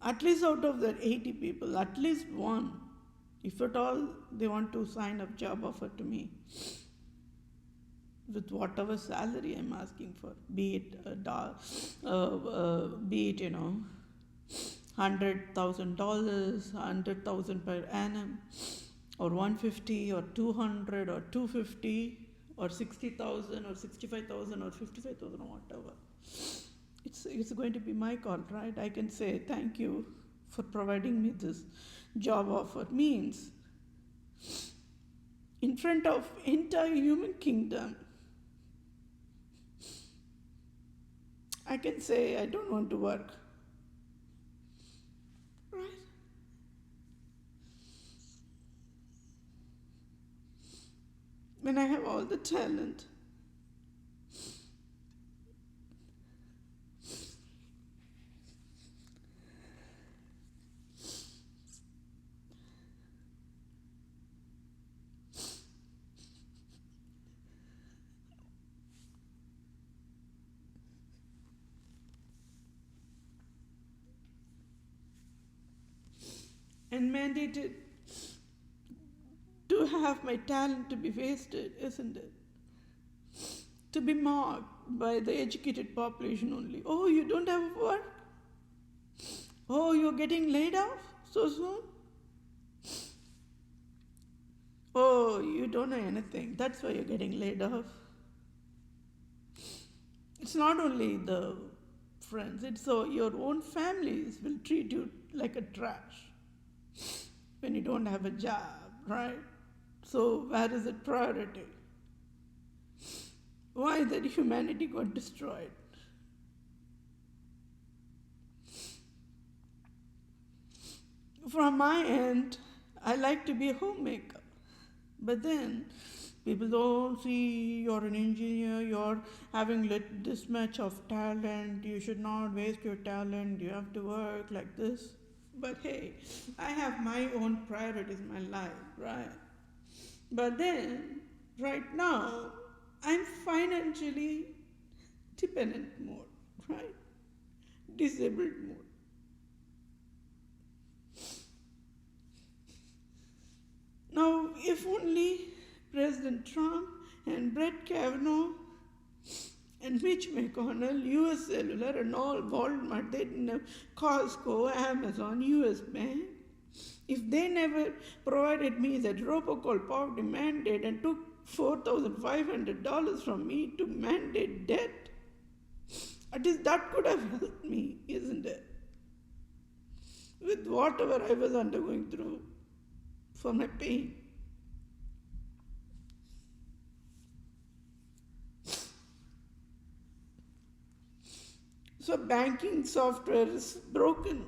At least out of that 80 people, at least one, if at all they want to sign a job offer to me, with whatever salary I'm asking for, be it $100,000, 100,000 per annum, or 150, or 200, or 250, or 60,000, or 65,000, or 55,000, or whatever. It's going to be my call, right? I can say thank you for providing me this job offer. Means in front of entire human kingdom, I can say I don't want to work. Right? When I have all the talent, and mandated to have my talent to be wasted, isn't it? To be mocked by the educated population only. Oh, you don't have work? Oh, you're getting laid off so soon? Oh, you don't know anything. That's why you're getting laid off. It's not only the friends, it's so your own families will treat you like a trash when you don't have a job, right? So where is it priority? Why that humanity got destroyed? From my end, I like to be a homemaker. But then people don't see you're an engineer, you're having this much of talent, you should not waste your talent, you have to work like this. But hey, I have my own priorities in my life, right? But then, right now, I'm financially dependent mode, right? Disabled mode. Now, if only President Trump and Brett Kavanaugh and Mitch McConnell, US Cellular and all Walmart, they didn't have Costco, Amazon, US Bank, if they never provided me that robocall poverty mandate and took $4,500 from me to mandate debt, at least that could have helped me, isn't it? With whatever I was undergoing through for my pain. So banking software is broken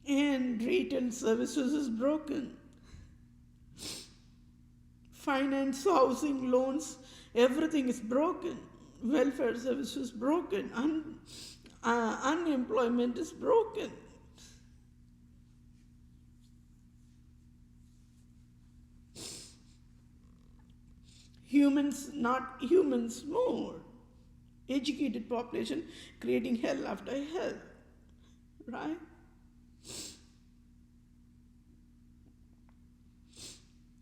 and retail services is broken. Finance, housing, loans, everything is broken. Welfare services broken. Unemployment is broken. Humans, not humans more. Educated population creating hell after hell, right?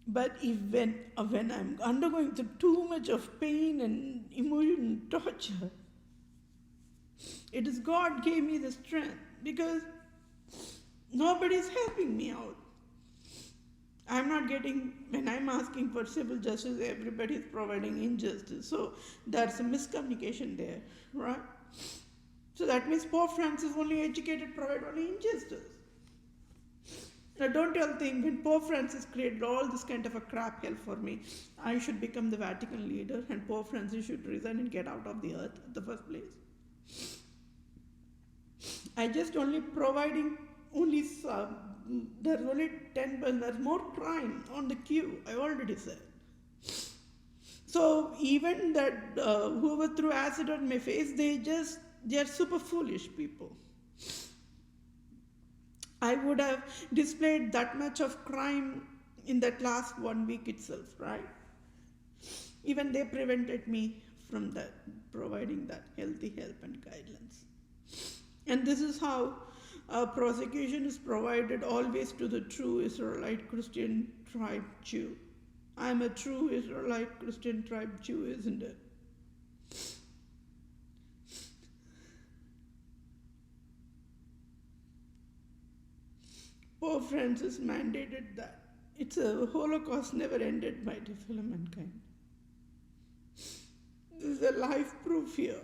But if when I'm undergoing through too much of pain and emotional torture, it is God gave me the strength because nobody is helping me out. I'm not getting, when I'm asking for civil justice, everybody is providing injustice. So there's a miscommunication there, right? So that means Pope Francis only educated provide only injustice. Now don't y'all think when Pope Francis created all this kind of a crap hell for me, I should become the Vatican leader and Pope Francis should resign and get out of the earth in the first place. I just only providing only there's only 10%, there's more crime on the queue, I already said. So even that whoever threw acid on my face, they are super foolish people. I would have displayed that much of crime in that last 1 week itself, right? Even they prevented me from that, providing that healthy help and guidelines. And this is how prosecution is provided always to the true Israelite Christian tribe Jew. I'm a true Israelite Christian tribe Jew, isn't it? Pope Francis mandated that. It's a Holocaust never ended, my dear fellow mankind. This is a life proof here.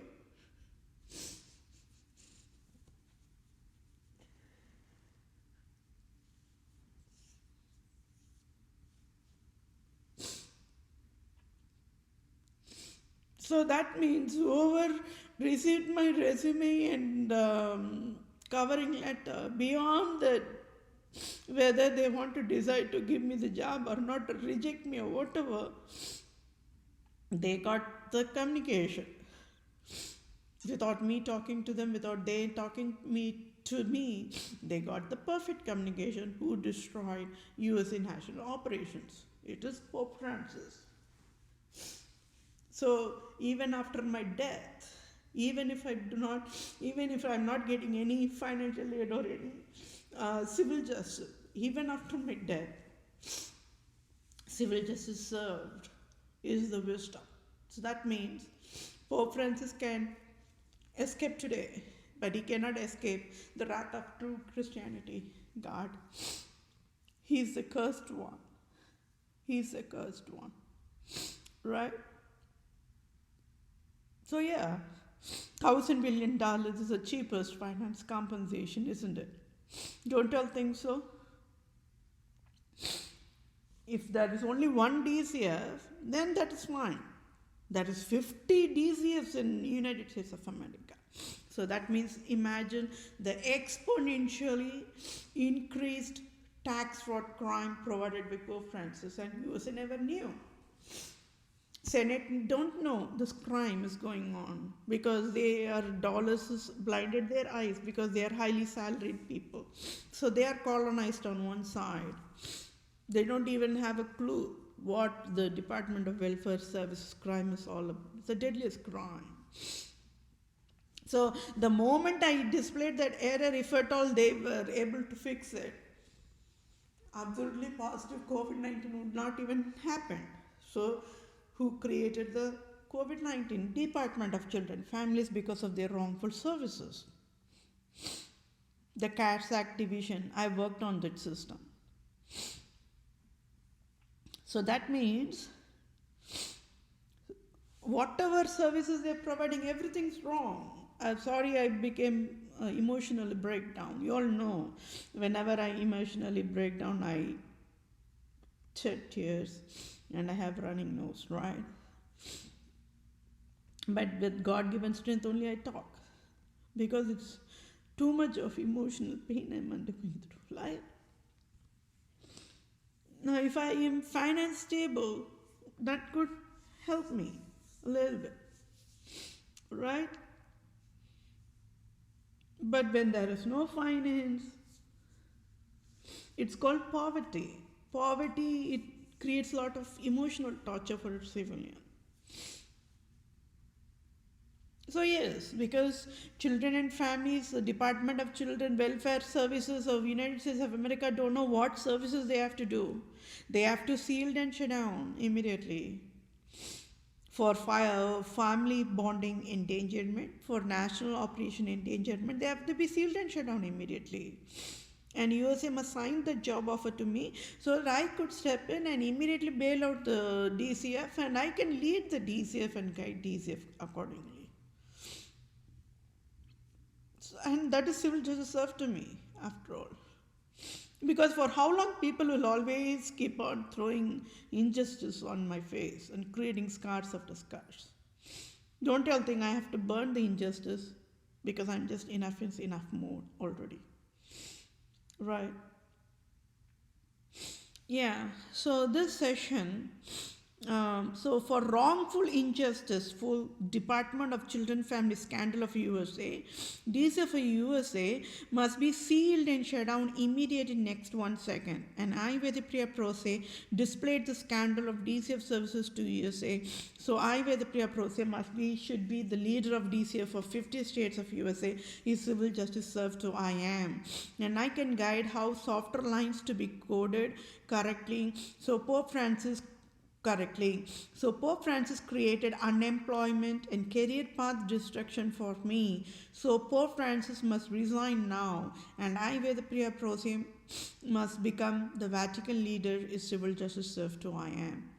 So that means whoever received my resume and covering letter, beyond that, whether they want to decide to give me the job or not, to reject me or whatever, they got the communication. Without me talking to them, without they talking to me, they got the perfect communication who destroyed USA national operations. It is Pope Francis. So even after my death, even if I'm not getting any financial aid or any Civil justice, even after my death, civil justice served is the wisdom. So that means Pope Francis can escape today, but he cannot escape the wrath of true Christianity, God. He's the cursed one. He's the cursed one. Right? So yeah, $1,000 billion is the cheapest finance compensation, isn't it? Don't y'all think so? If there is only one DCF, then that is fine. That is 50 DCFs in United States of America. So that means imagine the exponentially increased tax fraud crime provided by Pope Francis, and USA never knew. Senate don't know this crime is going on because their dollars has blinded their eyes because they are highly salaried people. So they are colonized on one side. They don't even have a clue what the Department of Welfare Services crime is all about. It's the deadliest crime. So the moment I displayed that error, if at all they were able to fix it, absolutely positive COVID-19 would not even happen. So who created the COVID-19? Department of Children Families because of their wrongful services. The CARES Act division, I worked on that system. So that means whatever services they're providing, everything's wrong. I'm sorry I became emotionally breakdown. You all know, whenever I emotionally break down, I shed tears and I have running nose, right? But with God-given strength only I talk, because it's too much of emotional pain I'm undergoing through life. Now, if I am finance stable, that could help me a little bit, right? But when there is no finance, it's called poverty. Poverty, it creates a lot of emotional torture for a civilian. So yes, because children and families, the Department of Children Welfare Services of United States of America don't know what services they have to do. They have to seal and shut down immediately. For family bonding endangerment, for national operation endangerment, they have to be sealed and shut down immediately. And USA must sign the job offer to me so that I could step in and immediately bail out the DCF, and I can lead the DCF and guide DCF accordingly. And that is civil justice served to me, after all. Because for how long people will always keep on throwing injustice on my face and creating scars after scars. Don't y'all think I have to burn the injustice because I'm just enough is enough mode already. Right. Yeah, so this session, so for wrongful injustice, full Department of Children Family Scandal of USA, DCF of USA must be sealed and shut down immediately next 1 second. And I, Vethapriya PROSE, displayed the scandal of DCF services to USA. So I, Vethapriya PROSE, should be the leader of DCF for 50 states of USA. Is civil justice served to I am. And I can guide how softer lines to be coded correctly. So Pope Francis created unemployment and career path destruction for me. So Pope Francis must resign now, and I, Vethapriya PROSE, must become the Vatican leader. Is civil justice served to I am.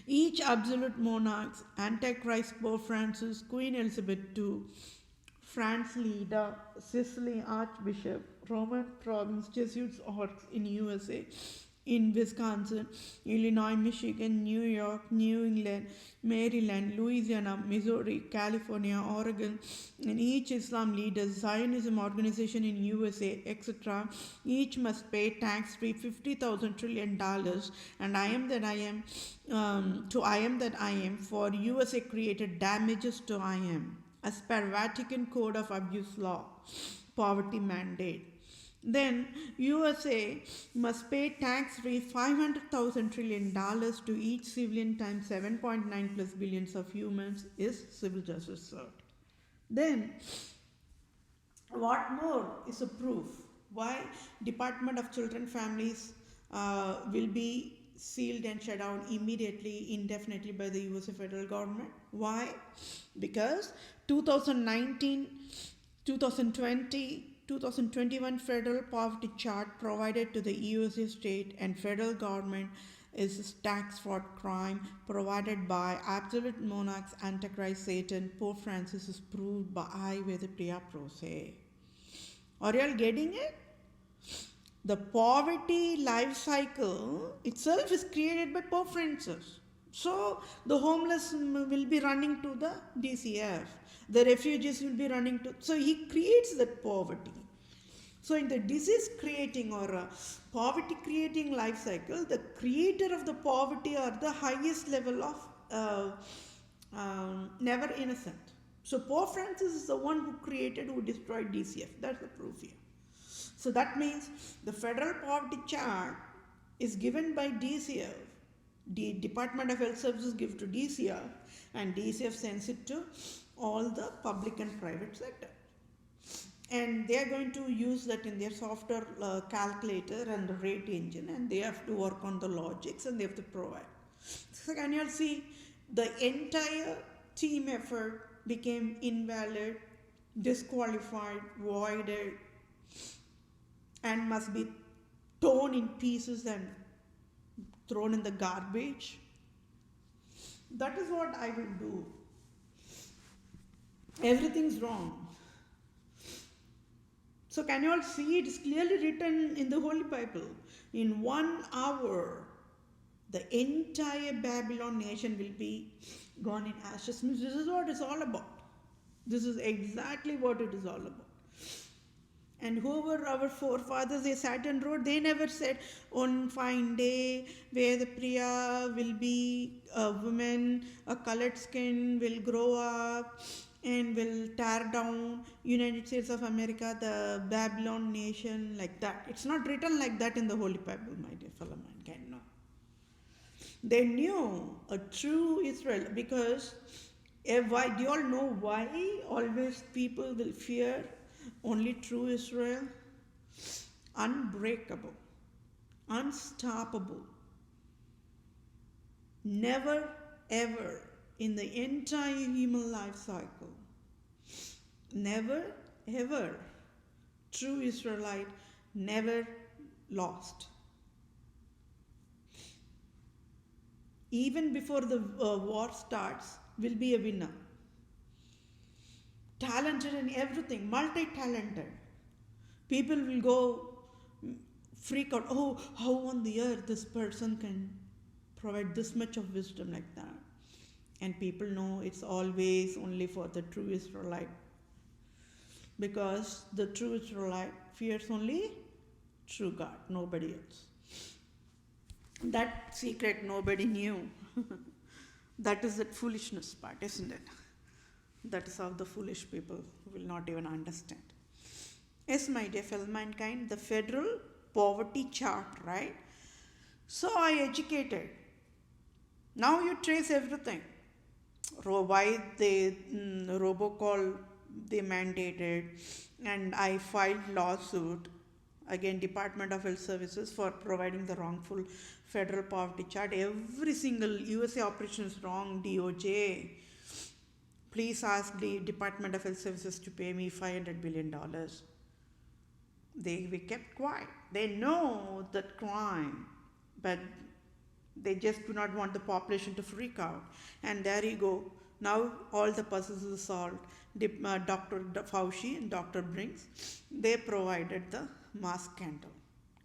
Each absolute monarch, Antichrist Pope Francis, Queen Elizabeth II, France leader, Sicily Archbishop, Roman province, Jesuits orcs in USA, in Wisconsin, Illinois, Michigan, New York, New England, Maryland, Louisiana, Missouri, California, Oregon, and each Islam leader, Zionism organization in USA, etc. Each must pay tax-free $50,000 trillion, and I am that I am for USA created damages to I am as per Vatican Code of Abuse Law, poverty mandate. Then USA must pay tax-free $500,000 trillion to each civilian times 7.9 plus billions of humans. Is civil justice served? Then what more is a proof Why Department of Children Families will be sealed and shut down immediately, indefinitely by the USA federal government? Why? Because 2019, 2020, 2021 federal poverty chart provided to the USA state and federal government is tax fraud crime provided by absolute monarchs, Antichrist, Satan, Pope Francis is proved by VETHA-PRIYA, PROSE. Are you all getting it? The poverty life cycle itself is created by Pope Francis. So the homeless will be running to the DCF. The refugees will be running to. So he creates that poverty. So in the disease creating or poverty creating life cycle, the creator of the poverty are the highest level of never innocent. So Pope Francis is the one who created, who destroyed DCF. That's the proof here. So that means the federal poverty chart is given by DCF. The Department of Health Services gives to DCF, and DCF sends it to all the public and private sector. And they are going to use that in their software calculator and the rate engine, and they have to work on the logics and they have to provide. So can you all see the entire team effort became invalid, disqualified, voided, and must be torn in pieces and thrown in the garbage? That is what I will do. Everything's wrong. So can you all see it is clearly written in the Holy Bible? In 1 hour, the entire Babylon nation will be gone in ashes. This is what it's all about. This is exactly what it is all about. And whoever our forefathers, they sat and wrote, they never said, on fine day, where the Priya will be a woman, a colored skin will grow up and will tear down United States of America, the Babylon nation, like that. It's not written like that in the Holy Bible, my dear fellow mankind, no. They knew a true Israel, because why, do you all know why always people will fear only true Israel? Unbreakable, unstoppable, never ever in the entire human life cycle, never ever true Israelite, never lost. Even before the war starts, will be a winner. Talented in everything, multi-talented. People will go freak out, oh, how on the earth this person can provide this much of wisdom like that. And people know it's always only for the true Israelite. Because the true Israelite fears only true God, nobody else. That secret nobody knew. That is that foolishness part, isn't it? That is how the foolish people will not even understand. Yes, my dear fellow mankind, the federal poverty chart, right? So I educated. Now you trace everything. Why they robocall they mandated, and I filed lawsuit again Department of Health Services for providing the wrongful federal poverty chart. Every single USA operation is wrong. DOJ, please ask the Department of Health Services to pay me $500 billion. We kept quiet. They know that crime, but they just do not want the population to freak out. And there you go. Now all the puzzles are solved. Dr. Fauci and Dr. Brinks, they provided the mask candle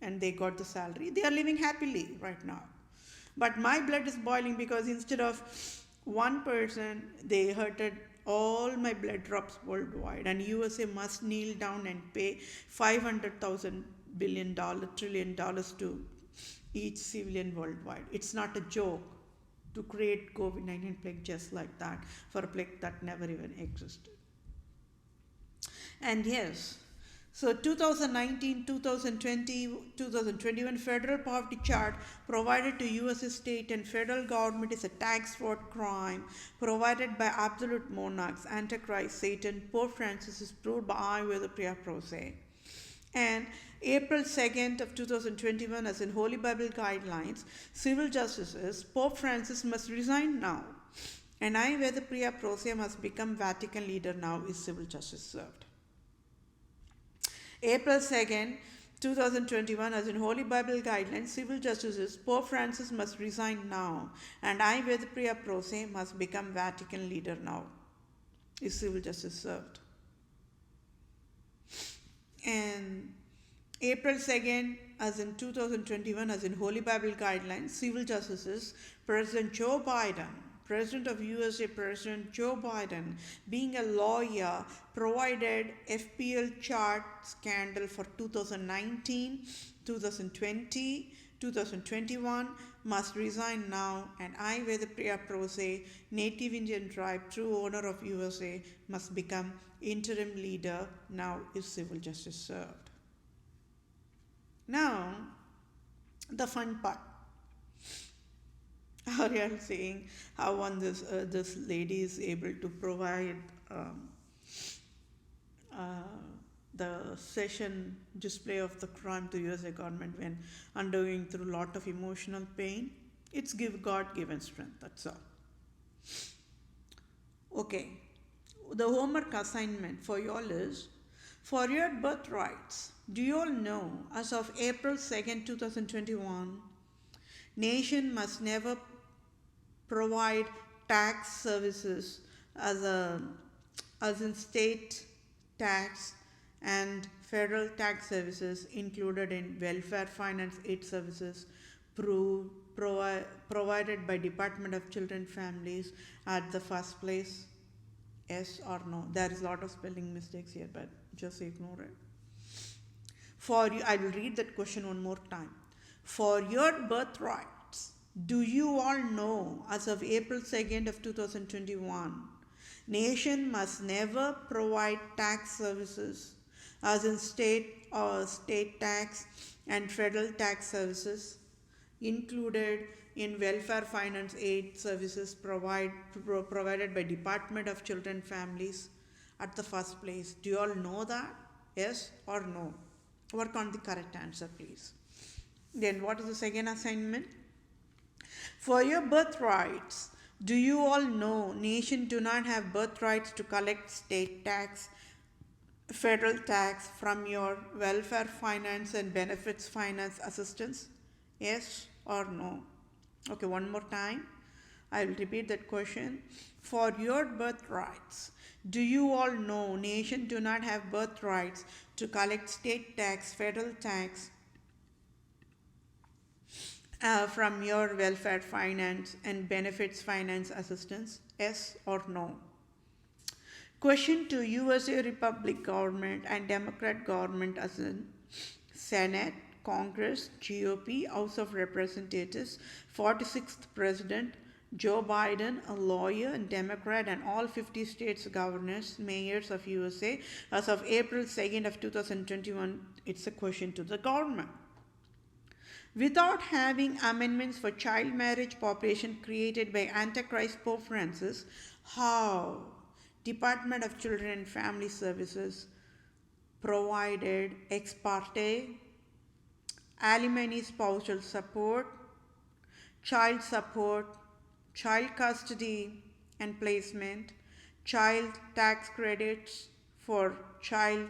and they got the salary. They are living happily right now. But my blood is boiling because instead of one person, they hurted all my blood drops worldwide, and USA must kneel down and pay $500,000 trillion to each civilian worldwide. It's not a joke to create COVID-19 plague just like that for a plague that never even existed. And yes, so 2019, 2020, 2021 federal poverty chart provided to US state and federal government is a tax fraud crime provided by absolute monarchs, Antichrist, Satan, Pope Francis is proved by VATICAN, PROSE. And April 2nd of 2021, as in Holy Bible Guidelines, civil justices, Pope Francis must resign now. And I, Vethapriya, PROSE must become Vatican leader now, is civil justice served. April 2nd, 2021, as in Holy Bible Guidelines, civil justices, Pope Francis must resign now. And I, Vethapriya, PROSE must become Vatican leader now, is civil justice served. And April 2nd, as in 2021, as in Holy Bible Guidelines, civil justices, President Joe Biden, President of USA, President Joe Biden, being a lawyer, provided FPL chart scandal for 2019, 2020, 2021, must resign now, and I, Vethapriya, PROSE, native Indian tribe, true owner of USA, must become interim leader now, is civil justice served. Now, the fun part. Ariel saying how this lady is able to provide the session display of the crime to USA government when undergoing through a lot of emotional pain. It's God-given strength, that's all. Okay, the homework assignment for you all is, for your birthrights, do you all know, as of April 2nd, 2021, nation must never provide tax services as in state tax and federal tax services included in welfare finance aid services provided by Department of Children Families at the first place. Yes or no? There is a lot of spelling mistakes here, but just ignore it. For you, I will read that question one more time. For your birthrights, do you all know, as of April 2nd of 2021, nation must never provide tax services as in state or state tax and federal tax services included in welfare finance aid services provided by Department of Children Families at the first place. Do you all know that? Yes or no? Work on the correct answer, please. Then what is the second assignment? For your birthrights, do you all know nation do not have birthrights to collect state tax, federal tax from your welfare finance and benefits finance assistance? Yes or no? Okay, one more time. I will repeat that question. For your birthrights, do you all know nation do not have birthrights to collect state tax, federal tax from your welfare finance and benefits finance assistance? Yes or no? Question to USA Republic government and Democrat government as in Senate, Congress, GOP, House of Representatives, 46th President, Joe Biden, a lawyer and Democrat, and all 50 states governors, mayors of USA as of April 2nd of 2021. It's a question to the government. Without having amendments for child marriage population created by Antichrist Pope Francis, how Department of Children and Family Services provided ex parte, alimony spousal support, child support, child custody and placement, child tax credits for child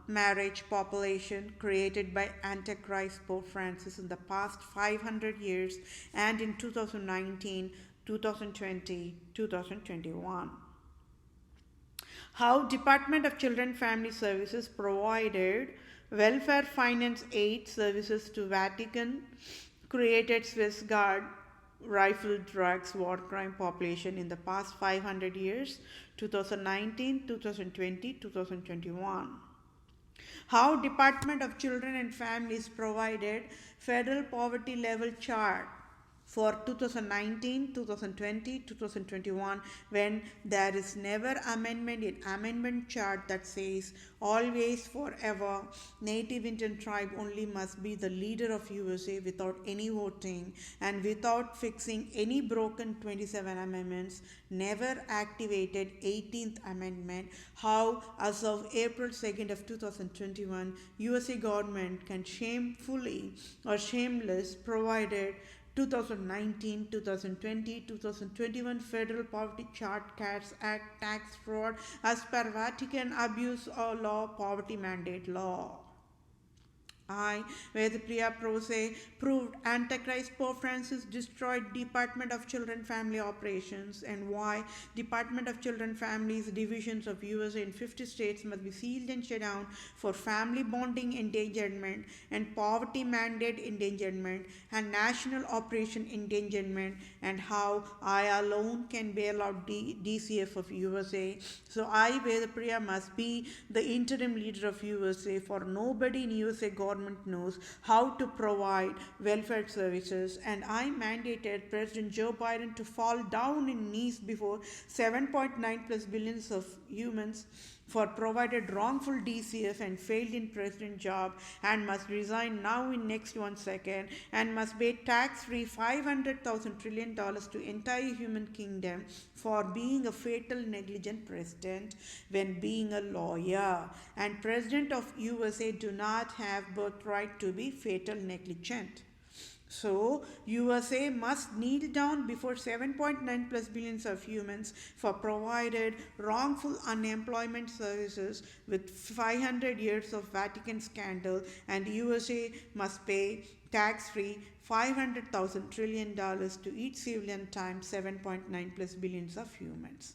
marriage population created by Antichrist Pope Francis in the past 500 years and in 2019, 2020, 2021. How Department of Children Family Services provided welfare finance aid services to Vatican, created Swiss Guard rifle drugs war crime population in the past 500 years, 2019, 2020, 2021. How Department of Children and Families provided federal poverty level chart for 2019, 2020, 2021, when there is never amendment in amendment chart that says always forever Native Indian tribe only must be the leader of USA without any voting and without fixing any broken 27 amendments, never activated 18th amendment. How as of April 2nd of 2021 USA government can shamefully or shameless provided 2019, 2020, 2021 Federal Poverty Chart CATS Act tax fraud as per Vatican abuse law poverty mandate law. I, VETHA-PRIYA PROSE, proved Antichrist Pope Francis destroyed Department of Children Family Operations, and why Department of Children Families divisions of USA in 50 states must be sealed and shut down for family bonding endangerment and poverty mandate endangerment and national operation endangerment, and how I alone can bail out DCF of USA. So I, VETHA-PRIYA, must be the interim leader of USA, for nobody in USA government knows how to provide welfare services, and I mandated President Joe Biden to fall down in knees before 7.9 plus billions of humans for provided wrongful DCF and failed in president job, and must resign now in next 1 second, and must pay tax-free $500,000 trillion to entire human kingdom for being a fatal negligent president when being a lawyer, and president of USA do not have birthright to be fatal negligent. So, USA must kneel down before 7.9 plus billions of humans for provided wrongful unemployment services with 500 years of Vatican scandal, and USA must pay tax-free $500,000 trillion to each civilian times 7.9 plus billions of humans.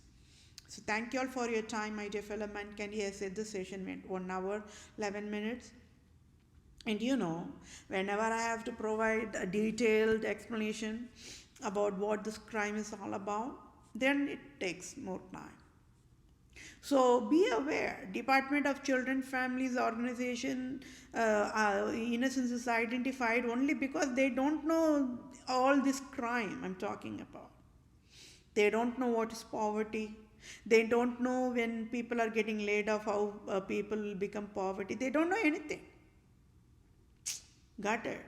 So thank you all for your time, my dear fellow mankind. Yes, this session went 1 hour, 11 minutes. And you know, whenever I have to provide a detailed explanation about what this crime is all about, then it takes more time. So be aware, Department of Children Families Organization, innocence is identified only because they don't know all this crime I'm talking about. They don't know what is poverty. They don't know when people are getting laid off, how people become poverty. They don't know anything. Got it?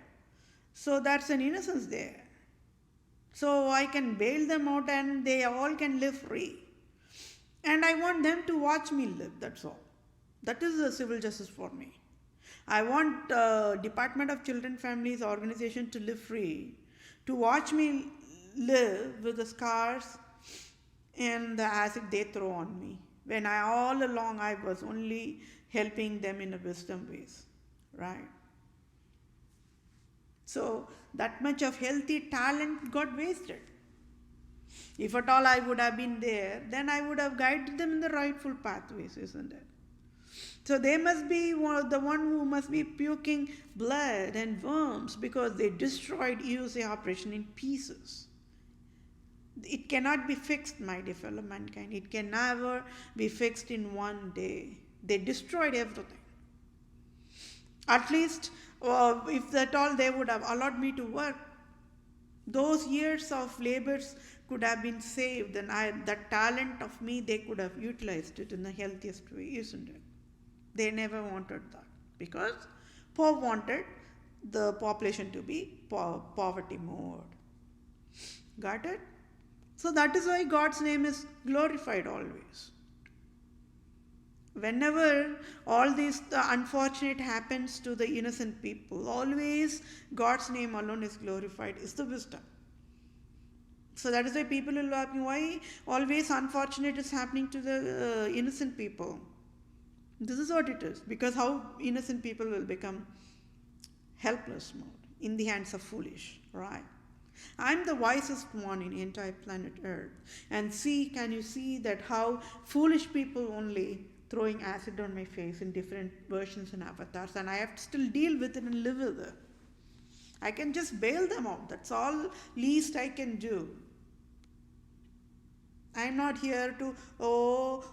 So that's an innocence there. So I can bail them out and they all can live free. And I want them to watch me live, that's all. That is the civil justice for me. I want Department of Children Families Organization to live free, to watch me live with the scars and the acid they throw on me, when all along I was only helping them in a wisdom ways, right? So that much of healthy talent got wasted. If at all I would have been there, then I would have guided them in the rightful pathways, isn't it? So they must be the one who must be puking blood and worms because they destroyed USA operation in pieces. It cannot be fixed, my dear fellow mankind. It can never be fixed in one day. They destroyed everything. At least, if that all they would have allowed me to work, those years of labors could have been saved, and that talent of me, they could have utilized it in the healthiest way, isn't it? They never wanted that because Pope wanted the population to be poverty mode. Got it? So that is why God's name is glorified always. Whenever all this unfortunate happens to the innocent people, always God's name alone is glorified, is the wisdom. So that is why people will ask me, why always unfortunate is happening to the innocent people? This is what it is, because how innocent people will become helpless mode in the hands of foolish, right? I'm the wisest one in the entire planet Earth. And can you see that how foolish people only throwing acid on my face in different versions and avatars, and I have to still deal with it and live with it. I can just bail them out. That's all least I can do. I'm not here to,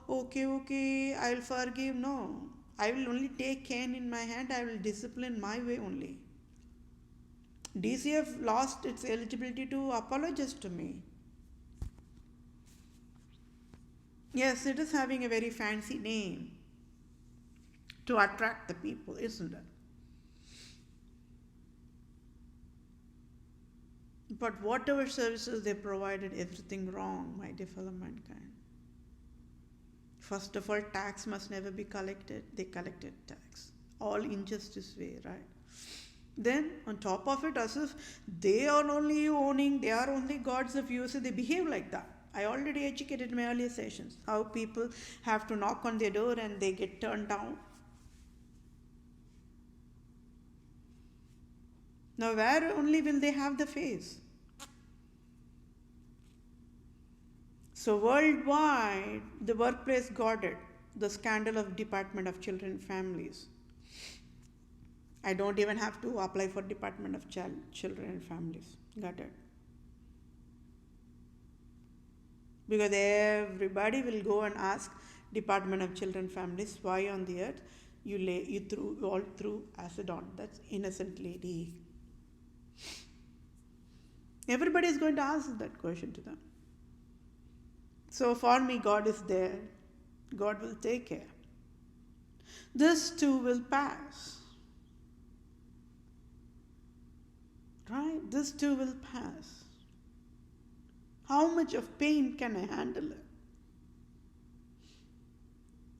okay, I'll forgive. No. I will only take cane in my hand. I will discipline my way only. DCF lost its eligibility to apologize to me. Yes, it is having a very fancy name to attract the people, isn't it? But whatever services they provided, everything wrong, my dear fellow mankind. First of all, tax must never be collected. They collected tax. All injustice way, right? Then, on top of it, as if they are only owning, they are only gods of USA, they behave like that. I already educated in my earlier sessions how people have to knock on their door and they get turned down. Now, where only will they have the face? So, worldwide, the workplace got it. The scandal of Department of Children and Families. I don't even have to apply for Department of Children and Families. Got it? Because everybody will go and ask Department of Children and Families, why on the earth you threw acid on that innocent lady? Everybody is going to ask that question to them. So for me, God is there. God will take care. This too will pass. Right? This too will pass. How much of pain can I handle it?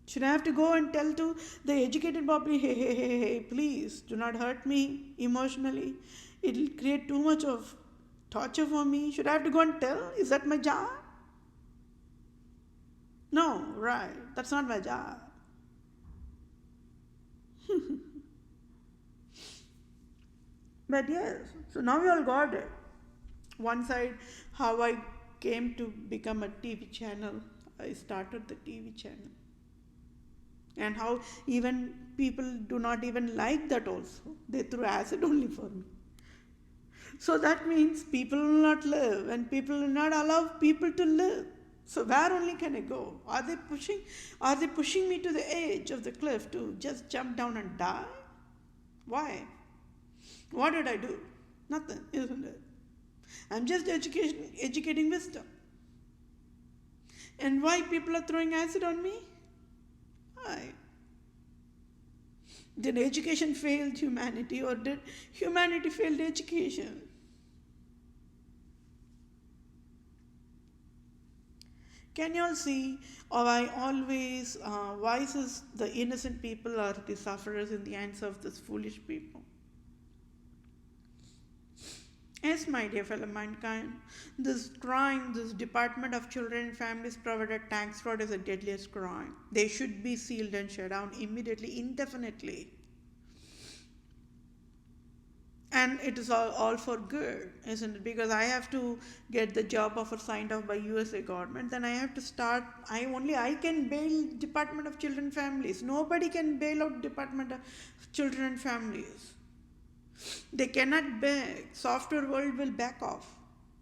Should I have to go and tell to the educated population, hey, please do not hurt me emotionally. It will create too much of torture for me. Should I have to go and tell? Is that my job? No, right. That's not my job. But yes, so now we all got it. One side, how I came to become a TV channel. I started the TV channel. And how even people do not even like that also. They threw acid only for me. So that means people will not live and people will not allow people to live. So where only can I go? Are they pushing me to the edge of the cliff to just jump down and die? Why? What did I do? Nothing, isn't it? I'm just educating wisdom. And why people are throwing acid on me? Why? Did education fail humanity or did humanity fail education? Can you all see why always is the innocent people are the sufferers in the hands of these foolish people? Yes, my dear fellow mankind, this crime, this Department of Children and Families provided tax fraud is the deadliest crime. They should be sealed and shut down immediately, indefinitely. And it is all for good, isn't it? Because I have to get the job offer signed off by USA government, then I have to start, I can bail Department of Children and Families. Nobody can bail out Department of Children and Families. They cannot beg. Software world will back off,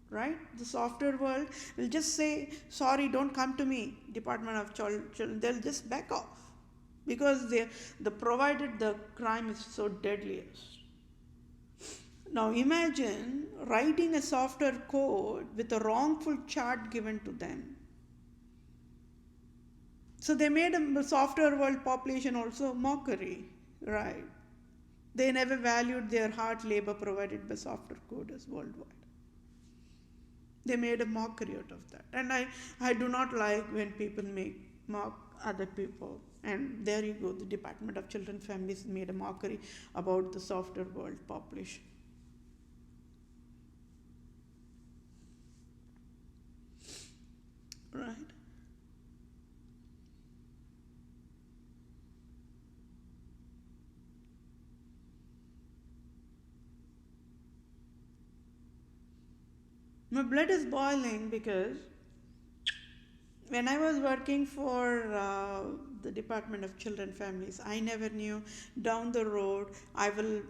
right? The software world will just say, sorry, don't come to me, Department of Children. They'll just back off because the provided the crime is so deadliest. Now imagine writing a software code with a wrongful chart given to them. So they made a software world population also mockery, right? They never valued their hard labor provided by software coders worldwide. They made a mockery out of that. And I do not like when people mock other people. And there you go, the Department of Children and Families made a mockery about the software world population. Right? My blood is boiling because when I was working for the Department of Children and Families, I never knew down the road I will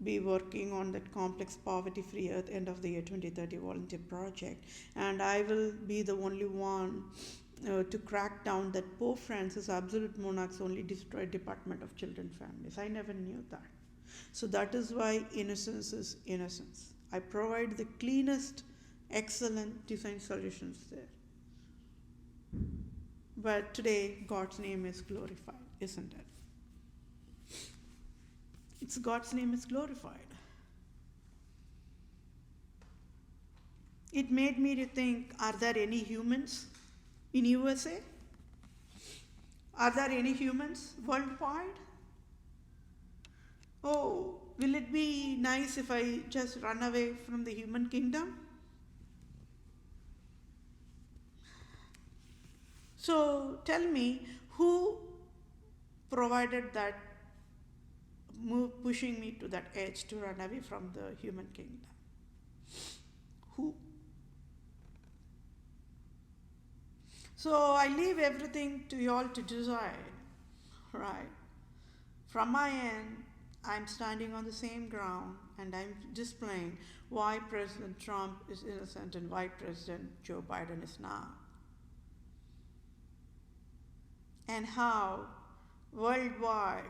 be working on that complex poverty-free earth end of the year 2030 volunteer project, and I will be the only one to crack down that Pope Francis absolute monarchs only destroyed Department of Children and Families. I never knew that. So that is why innocence is innocence. I provide the cleanest, excellent design solutions there. But today, God's name is glorified, isn't it? It's God's name is glorified. It made me to think, are there any humans in USA? Are there any humans worldwide? Oh, will it be nice if I just run away from the human kingdom? So tell me, who provided that move, pushing me to that edge to run away from the human kingdom? Who? So I leave everything to you all to decide, right? From my end, I'm standing on the same ground and I'm displaying why President Trump is innocent and why President Joe Biden is not. And how worldwide,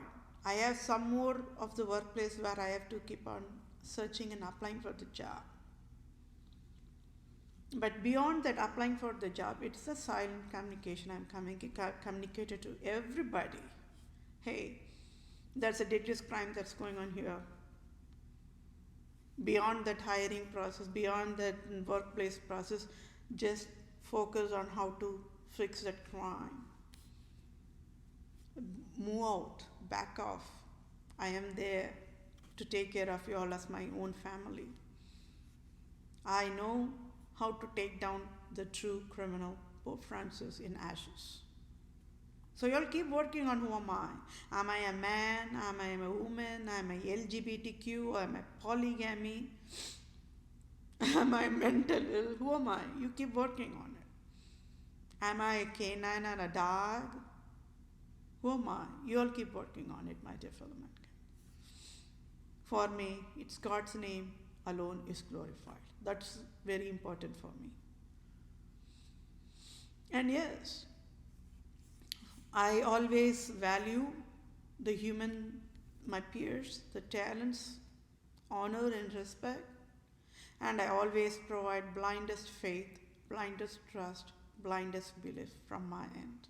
I have some more of the workplace where I have to keep on searching and applying for the job. But beyond that, applying for the job, it's a silent communication. I'm communicated to everybody. Hey, there's a deadliest crime that's going on here. Beyond that hiring process, beyond that workplace process, just focus on how to fix that crime. Move out, back off. I am there to take care of you all as my own family. I know how to take down the true criminal, Pope Francis, in ashes. So you all keep working on who am I. Am I a man? Am I a woman? Am I LGBTQ? Am I polygamy? Am I mental ill? Who am I? You keep working on it. Am I a canine and a dog? Who am I? You all keep working on it, my dear fellow mankind. For me, it's God's name alone is glorified. That's very important for me. And yes, I always value the human, my peers, the talents, honor and respect, and I always provide blindest faith, blindest trust, blindest belief from my end.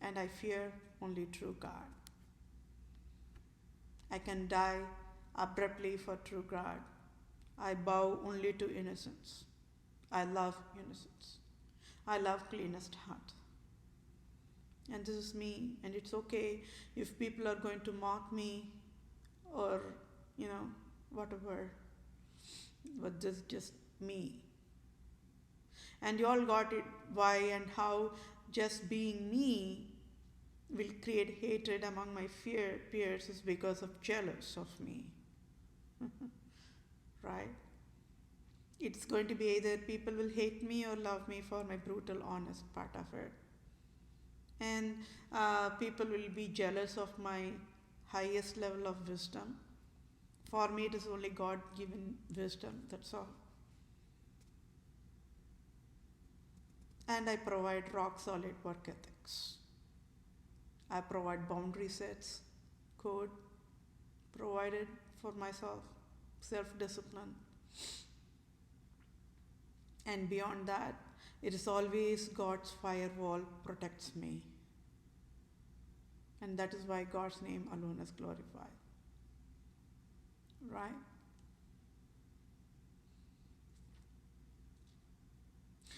And I fear only true God. I can die abruptly for true God. I bow only to innocence. I love innocence. I love cleanest heart. And this is me, and it's okay if people are going to mock me or, whatever. But this is just me. And you all got it why and how just being me will create hatred among my peers is because of jealous of me. Right? It's going to be either people will hate me or love me for my brutal, honest part of it. And people will be jealous of my highest level of wisdom. For me, it is only God-given wisdom, that's all. And I provide rock-solid work ethics. I provide boundary sets, code, provided for myself, self-discipline. And beyond that, it is always God's firewall protects me. And that is why God's name alone is glorified. Right?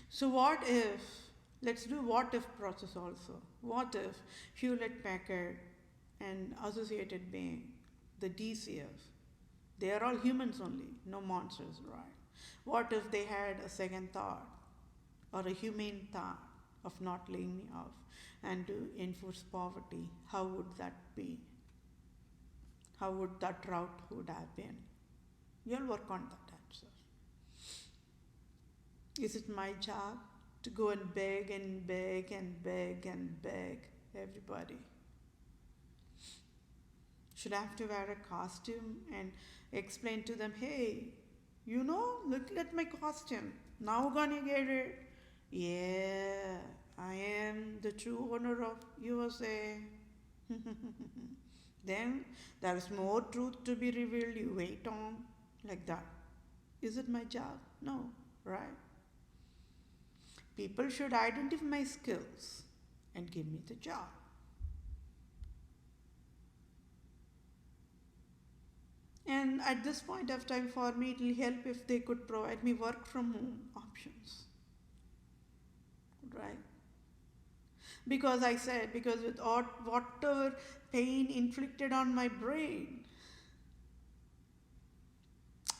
So what if, let's do what if process also. What if Hewlett-Packard and Associated Bank, the DCF, they are all humans only, no monsters, right? What if they had a second thought or a humane thought of not laying me off and to enforce poverty? How would that be? How would that route would have been? You'll work on that answer. Is it my job to go and beg and beg and beg and beg everybody? Should I have to wear a costume and explain to them, hey, look at my costume. Now gonna get it. Yeah, I am the true owner of USA. Then there is more truth to be revealed, you wait on, like that. Is it my job? No, right? People should identify my skills and give me the job. And at this point of time, for me, it will help if they could provide me work from home options, right? Because I said, because with whatever pain inflicted on my brain,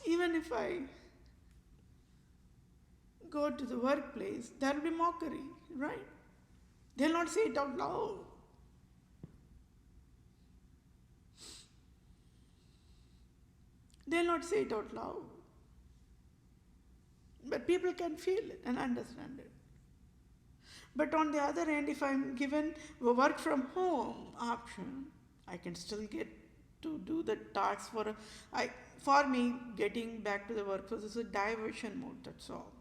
even if I go to the workplace, there will be mockery, right? They'll not say it out loud. They'll not say it out loud. But people can feel it and understand it. But on the other hand, if I'm given a work from home option, I can still get to do the tasks for me, getting back to the workforce is a diversion mode, that's all.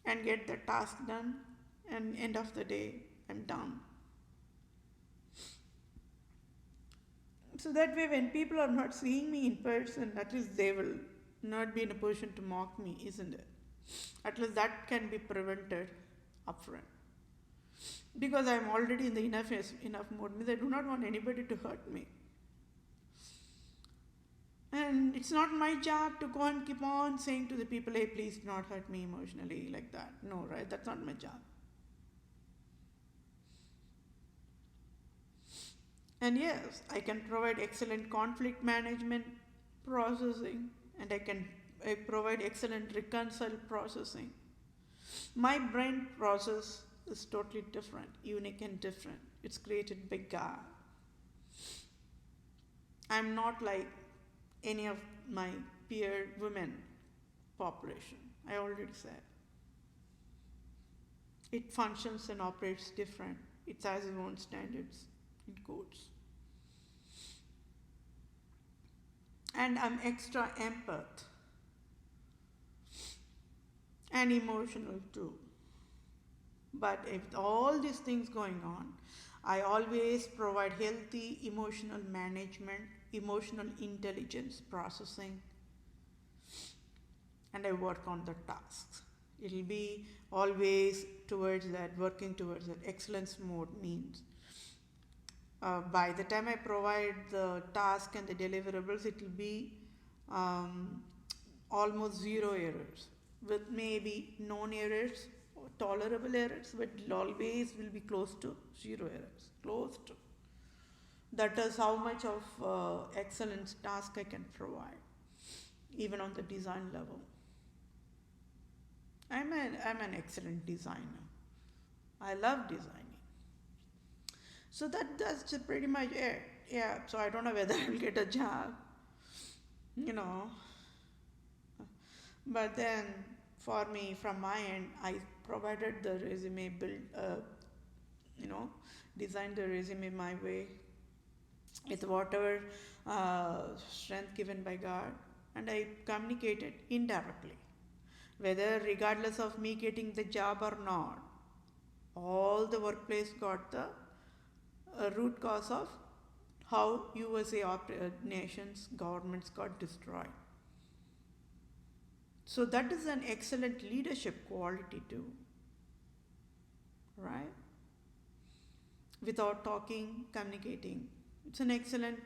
And get the task done, and end of the day, I'm done. So that way, when people are not seeing me in person, at least they will not be in a position to mock me, isn't it? At least that can be prevented upfront. Because I'm already in the enough mode, means I do not want anybody to hurt me. And it's not my job to go and keep on saying to the people, hey, please do not hurt me emotionally, like that. No, right? That's not my job. And yes, I can provide excellent conflict management processing, and I provide excellent reconcile processing. My brain process is totally different, unique and different. It's created by God. I'm not like any of my peer women population. I already said. It functions and operates different. It has its own standards and codes. And I'm extra empath and emotional too. But with all these things going on, I always provide healthy emotional management, emotional intelligence processing, and I work on the tasks. It'll be always towards that, working towards that. Excellence mode means by the time I provide the task and the deliverables, it will be almost zero errors, with maybe known errors or tolerable errors, but it always will be close to zero errors. Close to. That is how much of excellence task I can provide, even on the design level. I'm an excellent designer. I love designing. So that's pretty much it. Yeah, so I don't know whether I'll get a job, you know. But then for me, from my end, I provided the resume, designed the resume my way with whatever strength given by God, and I communicated indirectly. Whether regardless of me getting the job or not, all the workplace got the root cause of how USA nations, governments got destroyed. So that is an excellent leadership quality too, right? Without talking, communicating. It's an excellent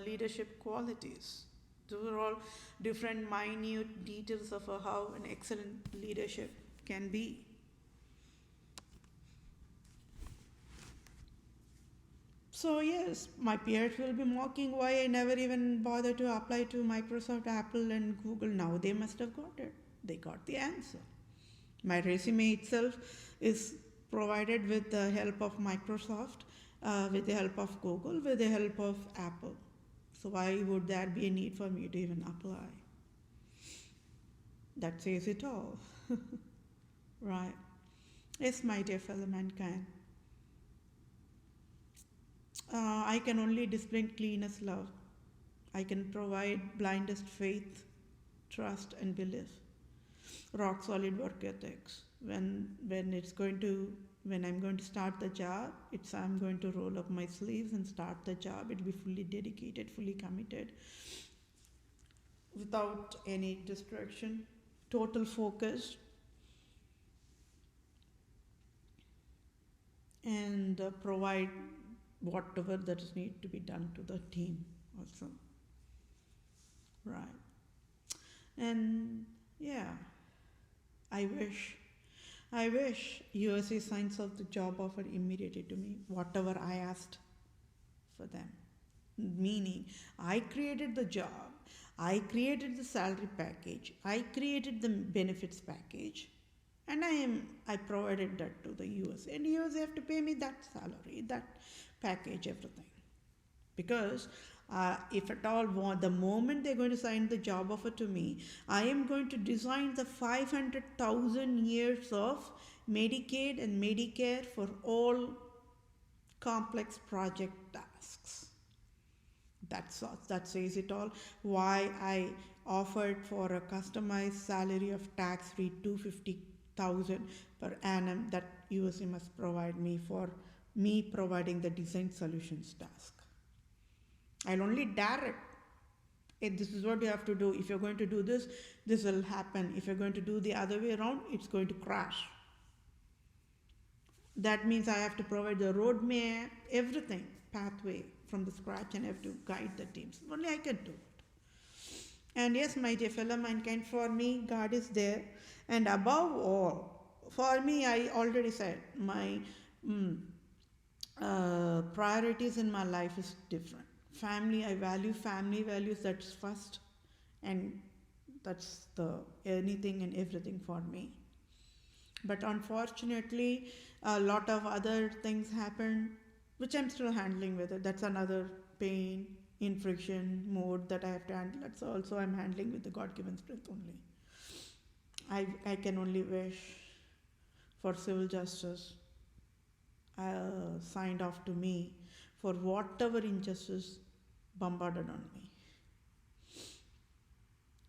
leadership qualities. Those are all different minute details of how an excellent leadership can be. So yes, my peers will be mocking why I never even bothered to apply to Microsoft, Apple and Google. Now they must have got it. They got the answer. My resume itself is provided with the help of Microsoft, with the help of Google, with the help of Apple. So why would there be a need for me to even apply? That says it all. Right. Yes, my dear fellow mankind. I can only display cleanest love. I can provide blindest faith, trust and belief. Rock solid work ethics when it's going to when I'm going to start the job, I'm going to roll up my sleeves and start the job. It'll be fully dedicated, fully committed, without any distraction, total focus, and provide whatever that is need to be done to the team also. Right. And yeah, I wish USA signs off the job offer immediately to me, whatever I asked for them. Meaning, I created the job, I created the salary package, I created the benefits package, and I provided that to the US. And US have to pay me that salary, that package, everything. Because if at all, the moment they're going to sign the job offer to me, I am going to design the 500,000 years of Medicaid and Medicare for all complex project tasks. That says it all. Why I offered for a customized salary of tax-free $250,000 per annum that USA must provide me for me providing the design solutions task. I'll only direct. This is what you have to do. If you're going to do this, this will happen. If you're going to do the other way around, it's going to crash. That means I have to provide the roadmap, everything, pathway from the scratch, and I have to guide the teams. Only I can do it. And yes, my dear fellow mankind, for me, God is there. And above all, for me, I already said, my priorities in my life is different. Family, I value family values, that's first, and that's the anything and everything for me. But unfortunately, a lot of other things happen, which I'm still handling with it. That's another pain, infliction mode that I have to handle. That's also I'm handling with the God-given strength only. I can only wish for civil justice signed off to me for whatever injustice bombarded on me.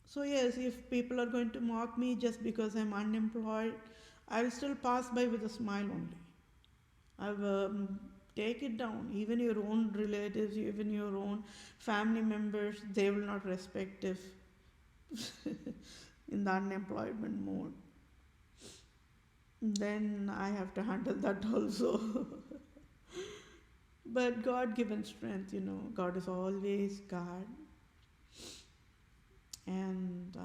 So yes, if people are going to mock me just because I'm unemployed, I will still pass by with a smile only. I will take it down. Even your own relatives, even your own family members, they will not respect if in the unemployment mode. Then I have to handle that also. But God-given strength, God is always God. And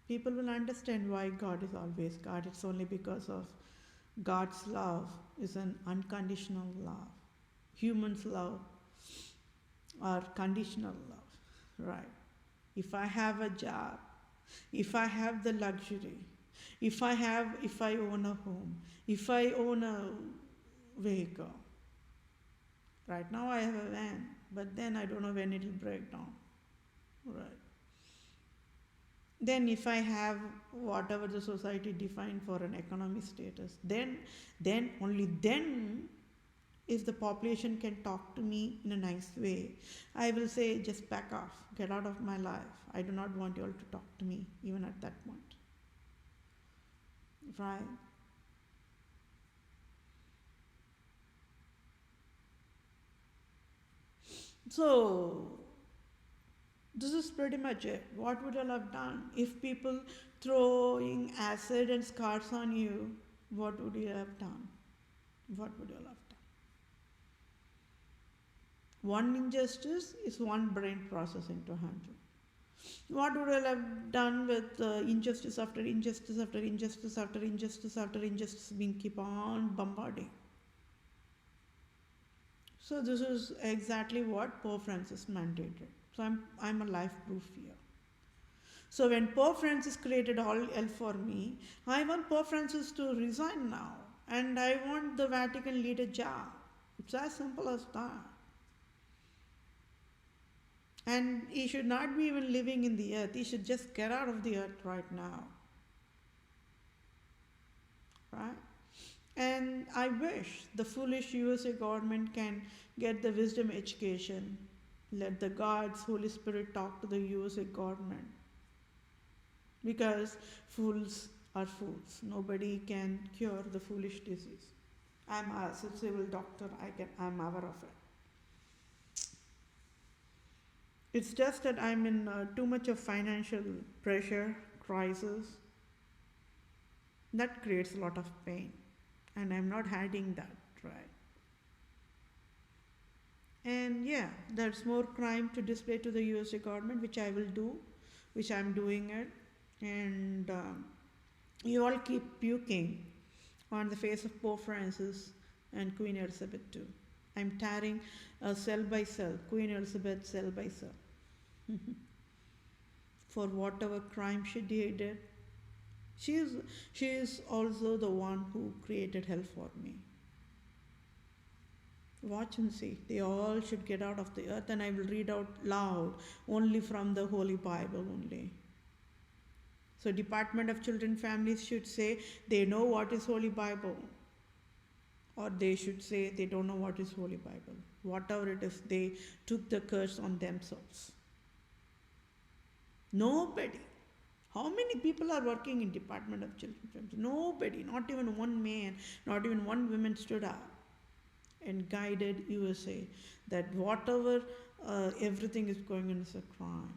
people will understand why God is always God. It's only because of God's love is an unconditional love. Humans' love are conditional love, right? If I have a job, if I have the luxury, if I own a home, if I own a vehicle. Right now I have a van, but then I don't know when it will break down, right? Then if I have whatever the society defined for an economic status, then only then, if the population can talk to me in a nice way, I will say, just back off, get out of my life. I do not want you all to talk to me even at that point. Right? So this is pretty much it. What would you all have done? If people throwing acid and scars on you, what would you have done? What would you all have done? One injustice is one brain processing to handle. What would you have done with injustice after injustice after injustice after injustice after injustice being keep on bombarding? So this is exactly what Pope Francis mandated. So I'm a life proof here. So when Pope Francis created all hell for me, I want Pope Francis to resign now, and I want the Vatican lead a job. It's as simple as that. And he should not be even living in the earth. He should just get out of the earth right now. Right? And I wish the foolish USA government can get the wisdom education. Let the God's Holy Spirit talk to the USA government. Because fools are fools. Nobody can cure the foolish disease. I'm a civil doctor. I'm aware of it. It's just that I'm in too much of financial pressure, crisis. That creates a lot of pain, and I'm not hiding that, right? And yeah, there's more crime to display to the USA government, which I will do, which I'm doing it. And you all keep puking on the face of Pope Francis and Queen Elizabeth too. I'm tearing cell by cell, Queen Elizabeth cell by cell, for whatever crime she did. She is also the one who created hell for me. Watch and see. They all should get out of the earth, and I will read out loud only from the Holy Bible only. So Department of Children Families should say they know what is Holy Bible, or they should say they don't know what is Holy Bible. Whatever it is, they took the curse on themselves. Nobody. How many people are working in Department of Children Families? Nobody. Not even one man, not even one woman stood up and guided USA that whatever everything is going on is a crime.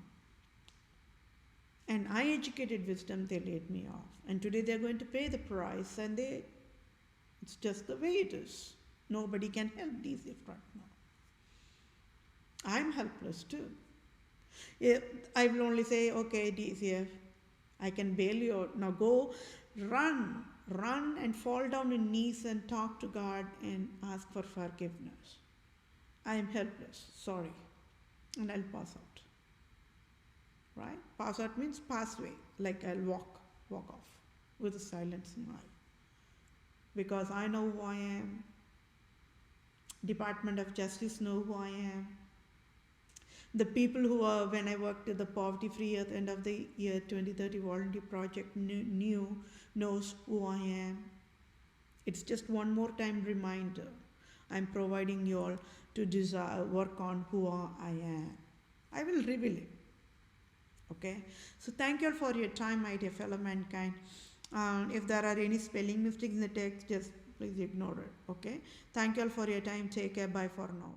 And I educated wisdom, they laid me off. And today they're going to pay the price, and it's just the way it is. Nobody can help DCF right now. I'm helpless too. I will only say, okay, DCF, I can bail you out. Now go, run and fall down on knees and talk to God and ask for forgiveness. I am helpless, sorry. And I'll pass out. Right? Pass out means pass away, like I'll walk off with a silent smile. Because I know who I am. Department of Justice know who I am. The people who are, when I worked at the Poverty-Free at the end of the year 2030 volunteer project knows who I am. It's just one more time reminder. I'm providing you all to work on who I am. I will reveal it. Okay, so thank you all for your time, my dear fellow mankind. If there are any spelling mistakes in the text, just please ignore it. Okay, thank you all for your time. Take care. Bye for now.